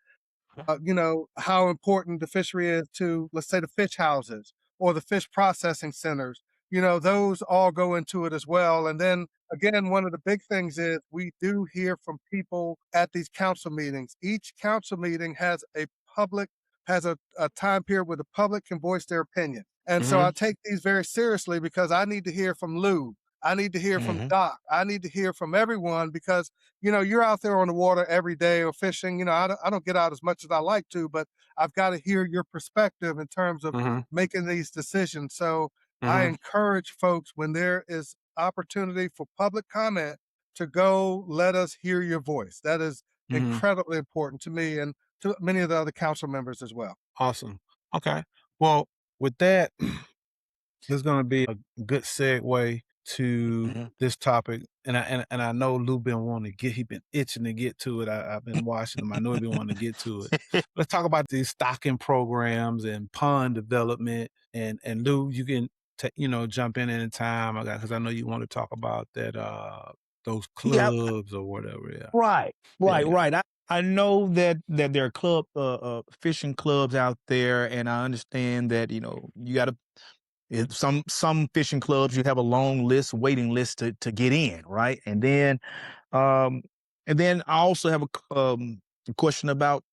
how important the fishery is to, let's say, the fish houses or the fish processing centers. Those all go into it as well. And then again, one of the big things is we do hear from people at these council meetings. Each council meeting has a time period where the public can voice their opinion. And so I take these very seriously because I need to hear from Lou. I need to hear from Doc. I need to hear from everyone because, you're out there on the water every day or fishing. I don't get out as much as I like to, but I've got to hear your perspective in terms of making these decisions. So I encourage folks when there is opportunity for public comment to go, let us hear your voice. That is incredibly important to me and to many of the other council members as well. Awesome. Okay. Well, with that, there's going to be a good segue to this topic, and I know Lou he been itching to get to it. I've been watching him. I know he been wanting to get to it. Let's talk about these stocking programs and pond development. And Lou, you can jump in anytime. Because I know you want to talk about that those clubs or whatever. Yeah. Right. I know that there are club fishing clubs out there, and I understand that you got to. Some fishing clubs you have a long waiting list to get in, right? And then I also have a question about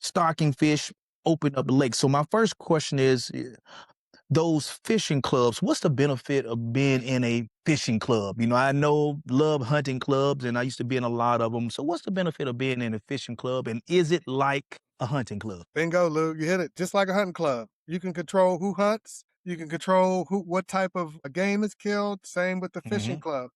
stocking fish open up the lake. So my first question is, those fishing clubs, what's the benefit of being in a fishing club? I love hunting clubs, and I used to be in a lot of them. So what's the benefit of being in a fishing club, and is it like a hunting club? Bingo, Lou. You hit it. Just like a hunting club. You can control who hunts. You can control what type of a game is killed. Same with the fishing club.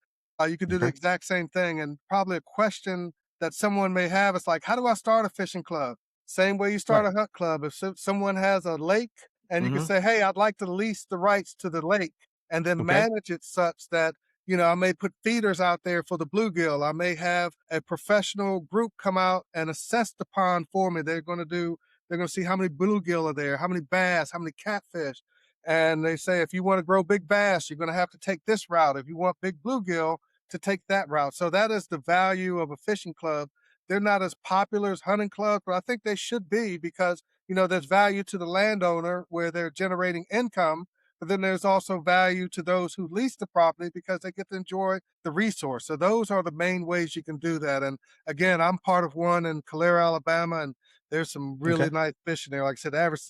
You can do the exact same thing. And probably a question that someone may have is like, how do I start a fishing club? Same way you start a hunt club. If someone has a lake and you can say, hey, I'd like to lease the rights to the lake and then manage it such that, I may put feeders out there for the bluegill. I may have a professional group come out and assess the pond for me. They're going to see how many bluegill are there, how many bass, how many catfish. And they say, if you want to grow big bass, you're going to have to take this route. If you want big bluegill, to take that route. So that is the value of a fishing club. They're not as popular as hunting clubs, but I think they should be because, there's value to the landowner where they're generating income but then there's also value to those who lease the property because they get to enjoy the resource. So those are the main ways you can do that. And again, I'm part of one in Calera, Alabama, and there's some really nice fish in there. Like I said, the average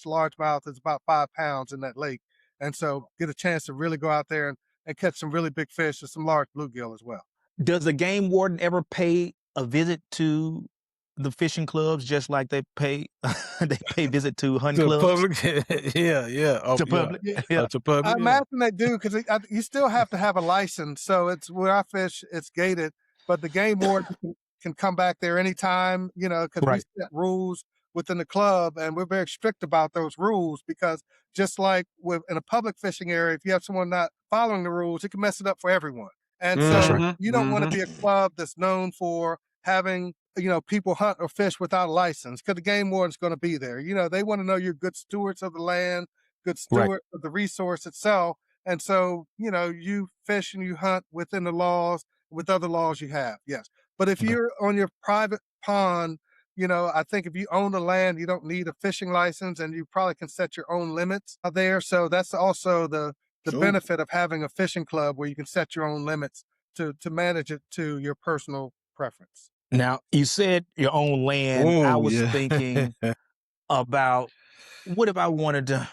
largemouth is about 5 pounds in that lake. And so get a chance to really go out there and catch some really big fish and some large bluegill as well. Does the game warden ever pay a visit to the fishing clubs just like they pay visit to hunting clubs? Public? yeah. Oh, to public? Yeah. To public. I imagine they do because you still have to have a license. So it's where I fish, it's gated, but the game warden can come back there anytime, because we set rules within the club and we're very strict about those rules because just like in a public fishing area, if you have someone not following the rules, it can mess it up for everyone. And so you don't want to be a club that's known for having, people hunt or fish without a license because the game warden's going to be there. They want to know you're good stewards of the land, good steward of the resource itself. And so, you fish and you hunt within the laws, with other laws you have. Yes. But if you're on your private pond, I think if you own the land, you don't need a fishing license and you probably can set your own limits there. So that's also the benefit of having a fishing club where you can set your own limits to manage it to your personal preference. Now, you said your own land. I was thinking about what if I wanted to,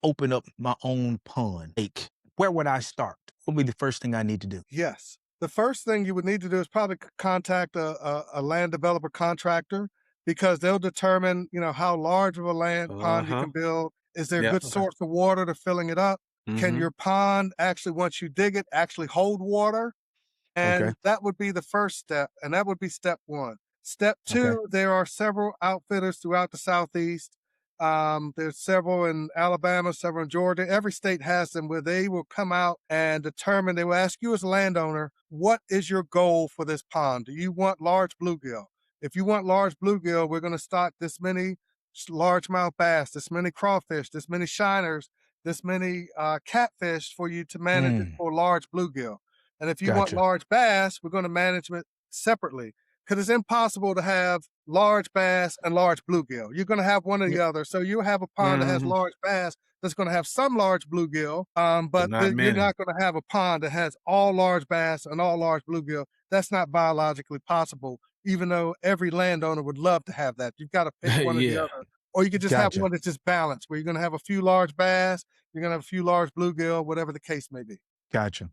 open up my own pond, lake? Where would I start? What would be the first thing I need to do? Yes. The first thing you would need to do is probably contact a land developer contractor because they'll determine, how large of a pond you can build. Is there a good source of water to filling it up? Can your pond actually, once you dig it, actually hold water? And that would be the first step, and that would be step one. Step two, there are several outfitters throughout the Southeast. There's several in Alabama, several in Georgia. Every state has them where they will come out and determine, they will ask you as a landowner, what is your goal for this pond? Do you want large bluegill? If you want large bluegill, we're going to stock this many largemouth bass, this many crawfish, this many shiners, this many catfish for you to manage it for large bluegill. And if you want large bass, we're going to manage it separately because it's impossible to have large bass and large bluegill. You're going to have one or the other. So you have a pond that has large bass that's going to have some large bluegill, but you're not going to have a pond that has all large bass and all large bluegill. That's not biologically possible, even though every landowner would love to have that. You've got to pick one or the other. Or you could just have one that's just balanced, where you're going to have a few large bass, you're going to have a few large bluegill, whatever the case may be. Gotcha.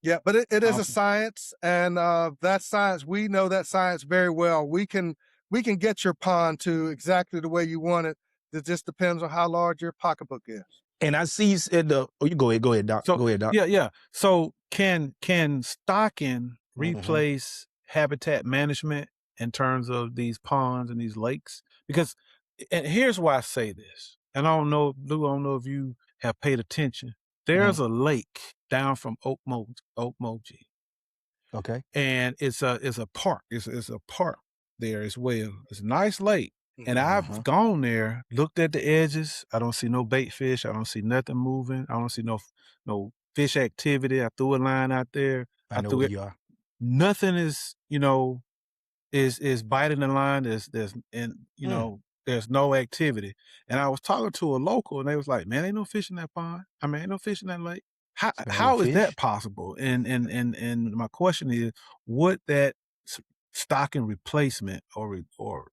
Yeah, but it is a science, and that science, we know that science very well. We can get your pond to exactly the way you want it. It just depends on how large your pocketbook is. And I see you said you go ahead, Doc. So, go ahead, Doc. Yeah. So can stocking replace habitat management in terms of these ponds and these lakes? Because, and here's why I say this, and I don't know, Lou, I don't know if you have paid attention. There's a lake down from Okmulgee. Okay. And it's a park. It's a park there as well. It's a nice lake. And I've gone there, looked at the edges. I don't see no bait fish. I don't see nothing moving. I don't see no fish activity. I threw a line out there. I know where you are. Nothing is, is biting the line. There's no activity. And I was talking to a local and they was like, man, ain't no fish in that pond. I mean, ain't no fish in that lake. How is that possible? And my question is, would that stocking replacement or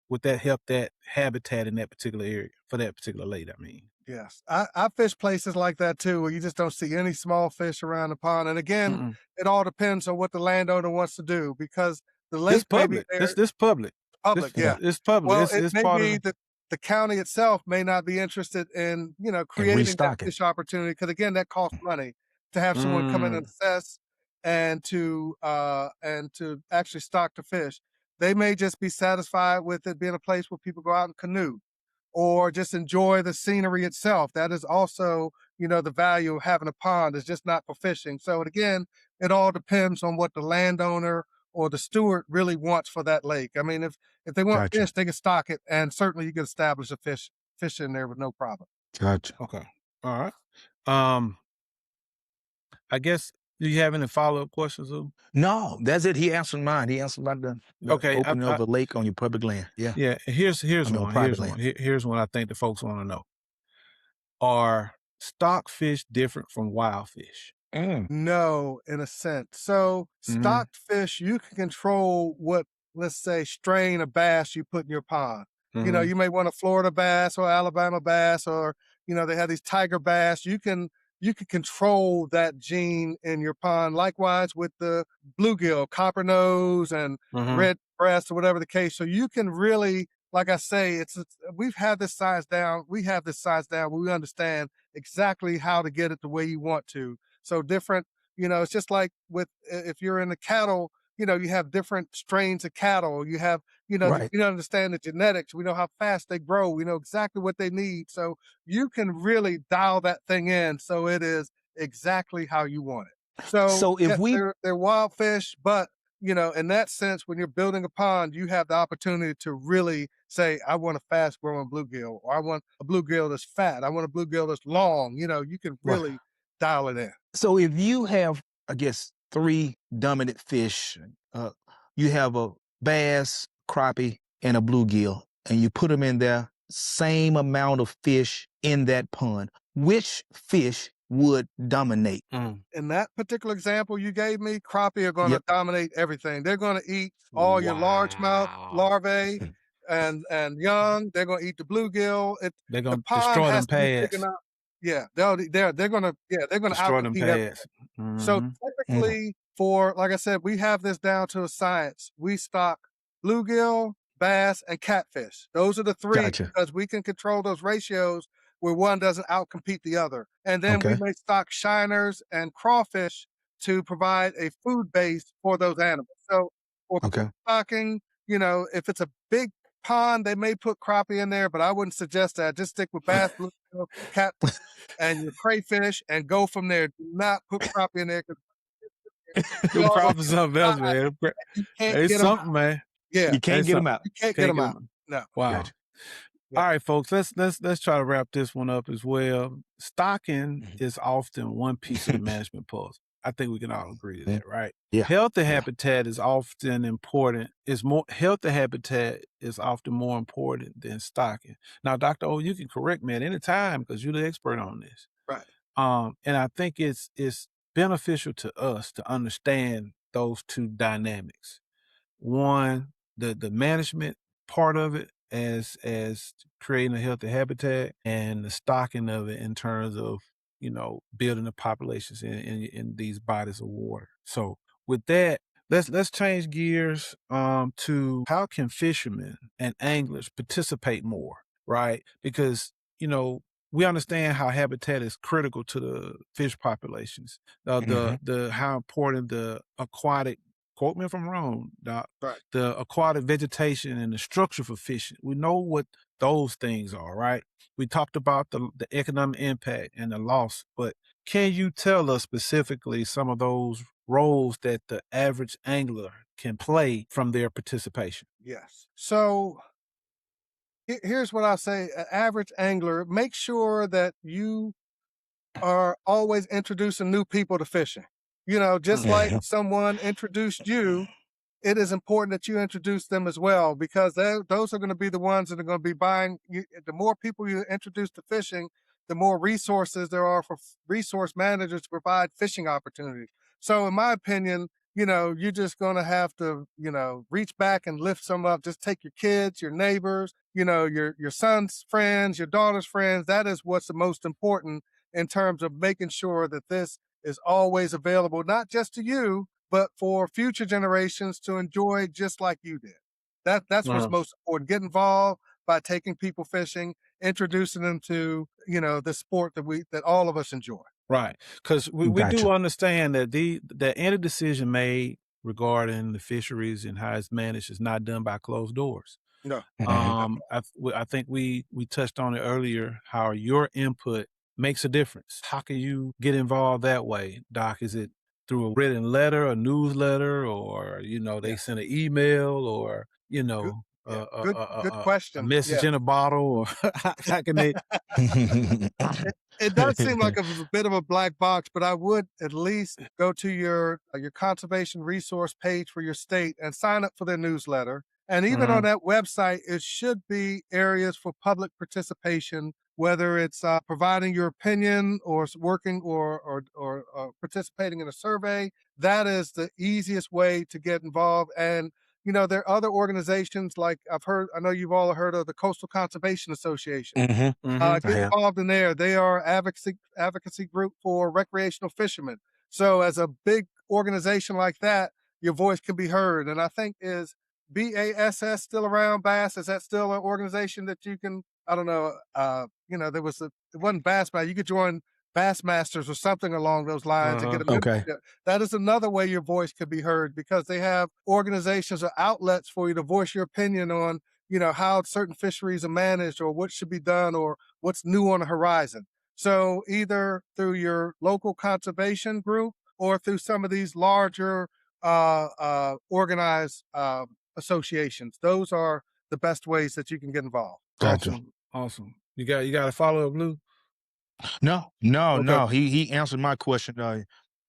would that help that habitat in that particular area for that particular lake? I mean, yes, I fish places like that too, where you just don't see any small fish around the pond. And again, it all depends on what the landowner wants to do because the lake this public. This public. It's public. Well, it's may part be of the county itself may not be interested in creating that fish opportunity because again, that costs money to have someone come in and assess and to actually stock the fish. They may just be satisfied with it being a place where people go out and canoe or just enjoy the scenery itself. That is also, the value of having a pond is just not for fishing. So again, it all depends on what the landowner or the steward really wants for that lake. I mean, if they want fish, they can stock it, and certainly you can establish a fish in there with no problem. Gotcha. Okay. All right. I guess, do you have any follow-up questions, Lou? No, that's it. He answered mine. He answered about the opening of a lake on your public land. Yeah. Yeah. Here's one. Here's one I think the folks want to know. Are stockfish different from wild fish? No, in a sense. So stocked fish, you can control what, let's say, strain of bass you put in your pond. You may want a Florida bass or Alabama bass, or they have these tiger bass. You can control that gene in your pond. Likewise with the bluegill, copper nose, and red breast, or whatever the case. So you can really, like I say, we've had this science down. We have this science down where we understand exactly how to get it the way you want to. So different, it's just like if you're in the cattle, you have different strains of cattle. You have, Right. you understand the genetics. We know how fast they grow. We know exactly what they need. So you can really dial that thing in so it is exactly how you want it. So if yes, we they're wild fish, but in that sense, when you're building a pond, you have the opportunity to really say, I want a fast growing bluegill, or I want a bluegill that's fat. I want a bluegill that's long. You can really dial it in. So if you have, I guess, 3 dominant fish, you have a bass, crappie, and a bluegill, and you put them in there, same amount of fish in that pond, which fish would dominate? In that particular example you gave me, crappie are going to dominate everything. They're going to eat all your largemouth larvae and young. They're going to eat the bluegill. They're going The to pond destroy has them to be big pads. enough. Yeah, they're going to Destroy them outcompete everything. pads. So typically, like I said, we have this down to a science. We stock bluegill, bass, and catfish. Those are the 3 because we can control those ratios where one doesn't outcompete the other. And then we may stock shiners and crawfish to provide a food base for those animals. So for stocking, if it's a big pond, they may put crappie in there, but I wouldn't suggest that. Just stick with bass, bluegill, catfish, and your crayfish, and go from there. Do not put crappie in there Them crappie is something else, man. you can't It's get them something, out. man. Yeah, You can't get them out. You can't get them out. No. Wow. Yeah. All right, folks, let's try to wrap this one up as well. Stocking is often one piece of the management puzzle. I think we can all agree to that, right? Yeah. Healthy habitat is often important. Healthy habitat is often more important than stocking. Now, Dr. O, you can correct me at any time because you're the expert on this. Right. And I think it's beneficial to us to understand those 2 dynamics. One, the management part of it as creating a healthy habitat, and the stocking of it in terms of, building the populations in these bodies of water. So with that, let's change gears to how can fishermen and anglers participate more, right? Because, we understand how habitat is critical to the fish populations. The how important the aquatic, quote me if I'm wrong, Doc, the aquatic vegetation and the structure for fishing. We know what those things are, right? We talked about the economic impact and the loss, but can you tell us specifically some of those roles that the average angler can play from their participation? Yes. So here's what I'll say. An average angler, make sure that you are always introducing new people to fishing. Just like someone introduced you, it is important that you introduce them as well, because those are going to be the ones that are going to be buying. The more people you introduce to fishing, the more resources there are for resource managers to provide fishing opportunities. So in my opinion, you're just going to have to, reach back and lift some up. Just take your kids, your neighbors, your son's friends, your daughter's friends. That is what's the most important in terms of making sure that this is always available, not just to you, but for future generations to enjoy just like you did. That's what's most important. Get involved by taking people fishing, introducing them to, the sport that all of us enjoy. Right. Because we do understand that any decision made regarding the fisheries and how it's managed is not done by closed doors. No. I think we touched on it earlier, how your input makes a difference. How can you get involved that way, Doc? Is it through a written letter, a newsletter, or, they send an email, or, good question. a message in a bottle, or how can they? It does seem like a bit of a black box, but I would at least go to your conservation resource page for your state and sign up for their newsletter. And even on that website, it should be areas for public participation whether it's providing your opinion or working or participating in a survey. That is the easiest way to get involved. And there are other organizations like I know you've all heard of the Coastal Conservation Association. Get involved in there. They are advocacy group for recreational fishermen. So as a big organization like that, your voice can be heard. And I think is BASS still around, Bass? Is that still an organization that you can, I don't know, it wasn't Bassmaster. You could join Bassmasters or something along those lines and get a membership. Okay. That is another way your voice could be heard because they have organizations or outlets for you to voice your opinion on, how certain fisheries are managed or what should be done or what's new on the horizon. So either through your local conservation group or through some of these larger organized associations. Those are the best ways that you can get involved. Gotcha. Awesome. You got to follow up, Lou? No. He answered my question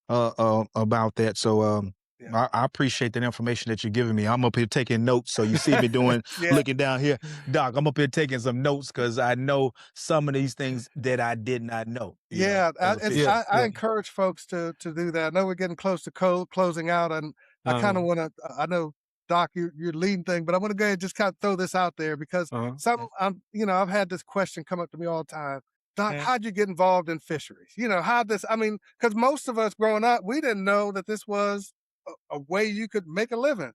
about that. So yeah. I appreciate that information that you're giving me. I'm up here taking notes. So you see me doing, looking down here. Doc, I'm up here taking some notes because I know some of these things that I did not know. I encourage folks to do that. I know we're getting close to closing out, and I kind of want to, I know, Doc, you're leading thing, but I want to go ahead and just kind of throw this out there because I've had this question come up to me all the time. Doc, how'd you get involved in fisheries? Because most of us growing up, we didn't know that this was a way you could make a living.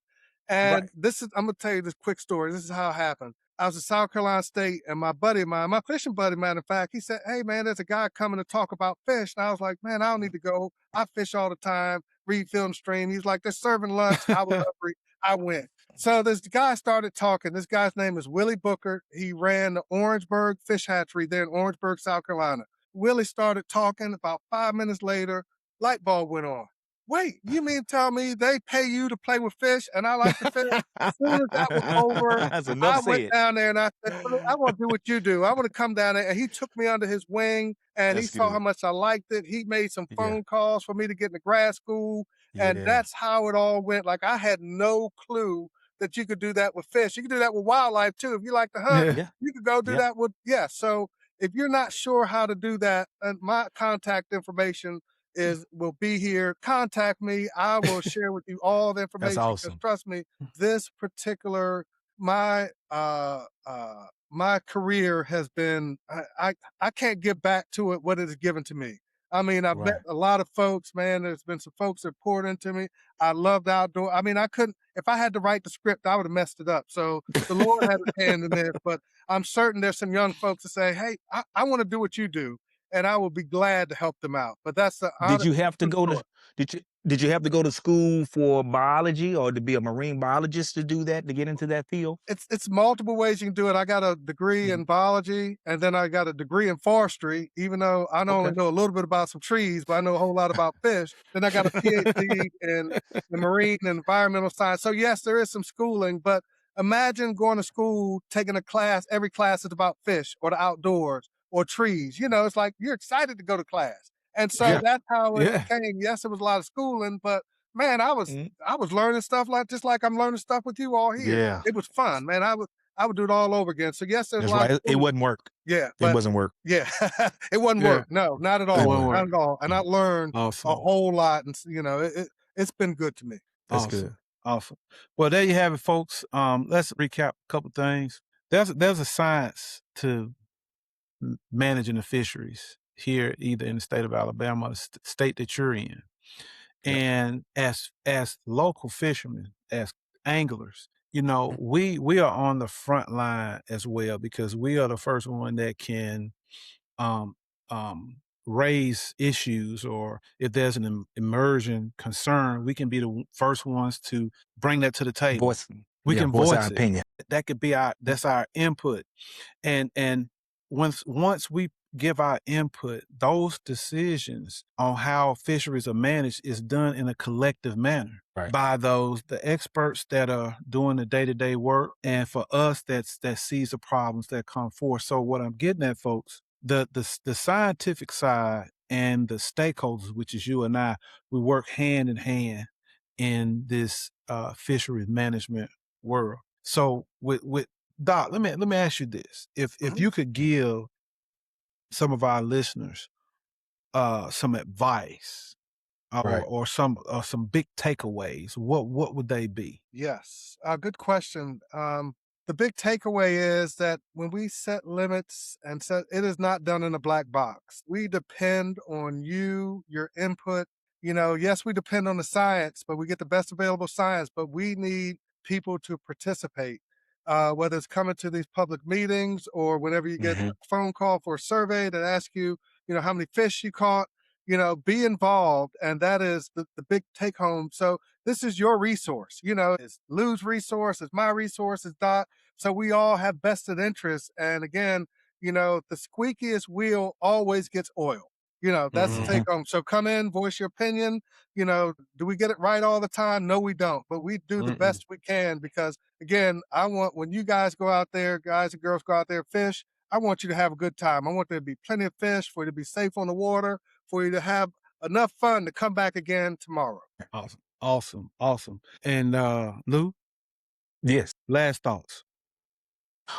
And I'm going to tell you this quick story. This is how it happened. I was at South Carolina State, and my buddy of mine, my fishing buddy, matter of fact, he said, "Hey, man, there's a guy coming to talk about fish." And I was like, "Man, I don't need to go. I fish all the time, read Film Stream." He's like, "They're serving lunch." I was hungry. I went. So this guy started talking. This guy's name is Willie Booker. He ran the Orangeburg Fish Hatchery there in Orangeburg, South Carolina. Willie started talking. About 5 minutes later, light bulb went on. "Wait, you mean tell me they pay you to play with fish and I like to fish?" As soon as that was over, I went down there and I said, "I want to do what you do. I want to come down there." And he took me under his wing and he saw how much I liked it. He made some phone calls for me to get into grad school. And that's how it all went. Like I had no clue that you could do that with fish. You could do that with wildlife too. If you like to hunt, you could go do that with, So if you're not sure how to do that, and my contact information will be here. Contact me. I will share with you all the information. That's awesome. Because trust me, this particular my career has been I can't give back to it what it has given to me. I mean, I've met a lot of folks, man. There's been some folks that poured into me. I loved outdoor. I mean, I couldn't, if I had to write the script, I would have messed it up. So the Lord had his hand in there, but I'm certain there's some young folks that say, "Hey, I want to do what you do." And I will be glad to help them out. But that's the Did you have to go to did you have to go to school for biology or to be a marine biologist to do that, to get into that field? It's multiple ways you can do it. I got a degree in biology and then I got a degree in forestry, even though I only know a little bit about some trees, but I know a whole lot about fish. Then I got a PhD in marine and environmental science. So yes, there is some schooling, but imagine going to school, taking a class, every class is about fish or the outdoors or trees. It's like you're excited to go to class. And so that's how it came. Yes, it was a lot of schooling, but man, I was learning stuff just like I'm learning stuff with you all here. Yeah. It was fun, man. I would do it all over again. So yes, there's a lot. It wouldn't work. Yeah. It wasn't work. Yeah. It wasn't work. No, not at all. Not at all. And I learned a whole lot. And it's been good to me. That's good. Awesome. Well, there you have it, folks. Let's recap a couple things. There's a science to managing the fisheries here, either in the state of Alabama or the state that you're in. And as local fishermen, as anglers, we are on the front line as well, because we are the first one that can raise issues, or if there's an immersion concern, we can be the first ones to bring that to the table. We can voice our opinion. That could be that's our input. And once we give our input, those decisions on how fisheries are managed is done in a collective manner by the experts that are doing the day-to-day work, and for us that sees the problems that come forth. So what I'm getting at, folks, the scientific side and the stakeholders, which is you and I, we work hand in hand in this fisheries management world. So with Doc, let me ask you this: if you could give some of our listeners some advice or some big takeaways, what would they be? Yes, good question. The big takeaway is that when we set limits and set, it is not done in a black box. We depend on you, your input. Yes, we depend on the science, but we get the best available science, but we need people to participate. Whether it's coming to these public meetings or whenever you get a phone call for a survey that asks you, how many fish you caught, be involved. And that is the big take home. So this is your resource, it's Lou's resource, it's my resource, it's Doc. So we all have vested interests. And again, the squeakiest wheel always gets oil. That's the take home. So come in, voice your opinion. Do we get it right all the time? No, we don't. But we do the best we can because, again, I want when you guys go out there, guys and girls go out there, fish, I want you to have a good time. I want there to be plenty of fish, for you to be safe on the water, for you to have enough fun to come back again tomorrow. Awesome. And Lou? Yes. Last thoughts.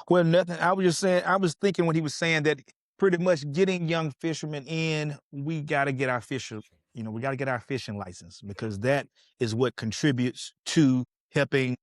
Well, nothing. I was just saying, I was thinking when he was saying that pretty much getting young fishermen in, we got to get our we got to get our fishing license because that is what contributes to helping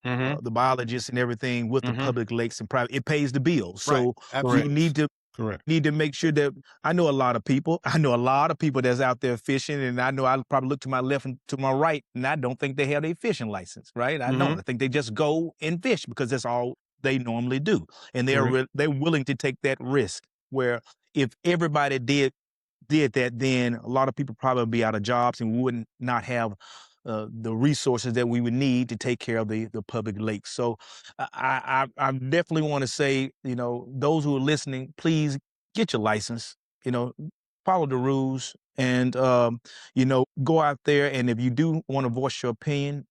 the biologists and everything with the public lakes and private. It pays the bills. So we need to make sure that I know a lot of people that's out there fishing, and I know I probably look to my left and to my right, and I don't think they have a fishing license, right? I don't. I think they just go and fish because that's all they normally do, and they're willing to take that risk. Where if everybody did that, then a lot of people probably would be out of jobs, and we would not have the resources that we would need to take care of the public lakes. So I definitely want to say, those who are listening, please get your license, follow the rules and, go out there. And if you do want to voice your opinion,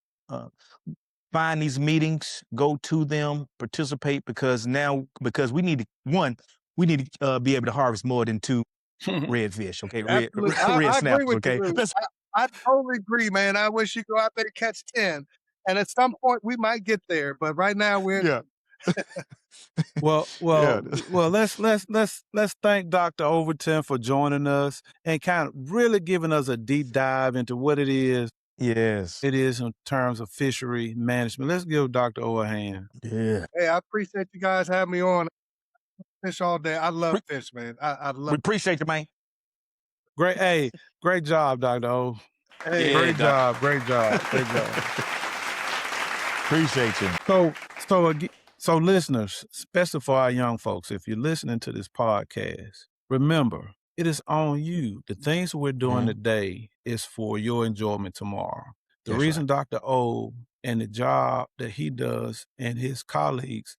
find these meetings, go to them, participate, because we need to be able to harvest more than 2 redfish, okay? Red I snappers, agree with okay? You, I totally agree, man. I wish you go out there and catch 10. And at some point we might get there, but right now we're Well, let's thank Dr. Overton for joining us and kind of really giving us a deep dive into what it is. Yes. It is in terms of fishery management. Let's give Dr. O a hand. Yeah. Hey, I appreciate you guys having me on. Fish all day. I love fish, man. I love We appreciate you, man. Great job, Dr. O. Hey, great job. Appreciate you. So listeners, especially for our young folks, if you're listening to this podcast, remember, it is on you. The things we're doing today is for your enjoyment tomorrow. The reason Dr. O and the job that he does and his colleagues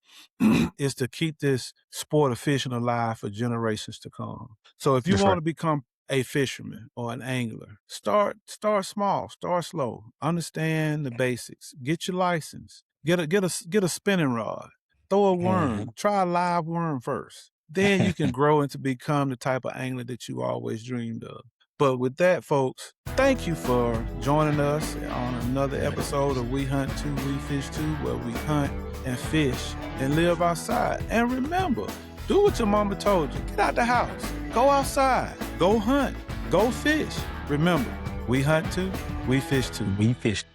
is to keep this sport of fishing alive for generations to come. So if you want to become a fisherman or an angler, start small, start slow, understand the basics, get your license, get a spinning rod, throw a worm, try a live worm first. Then you can grow into become the type of angler that you always dreamed of. But with that, folks, thank you for joining us on another episode of We Hunt 2, We Fish 2, where we hunt and fish and live outside. And remember, do what your mama told you. Get out the house. Go outside. Go hunt. Go fish. Remember, we hunt 2, we fish 2. We fish.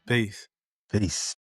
Peace. Peace.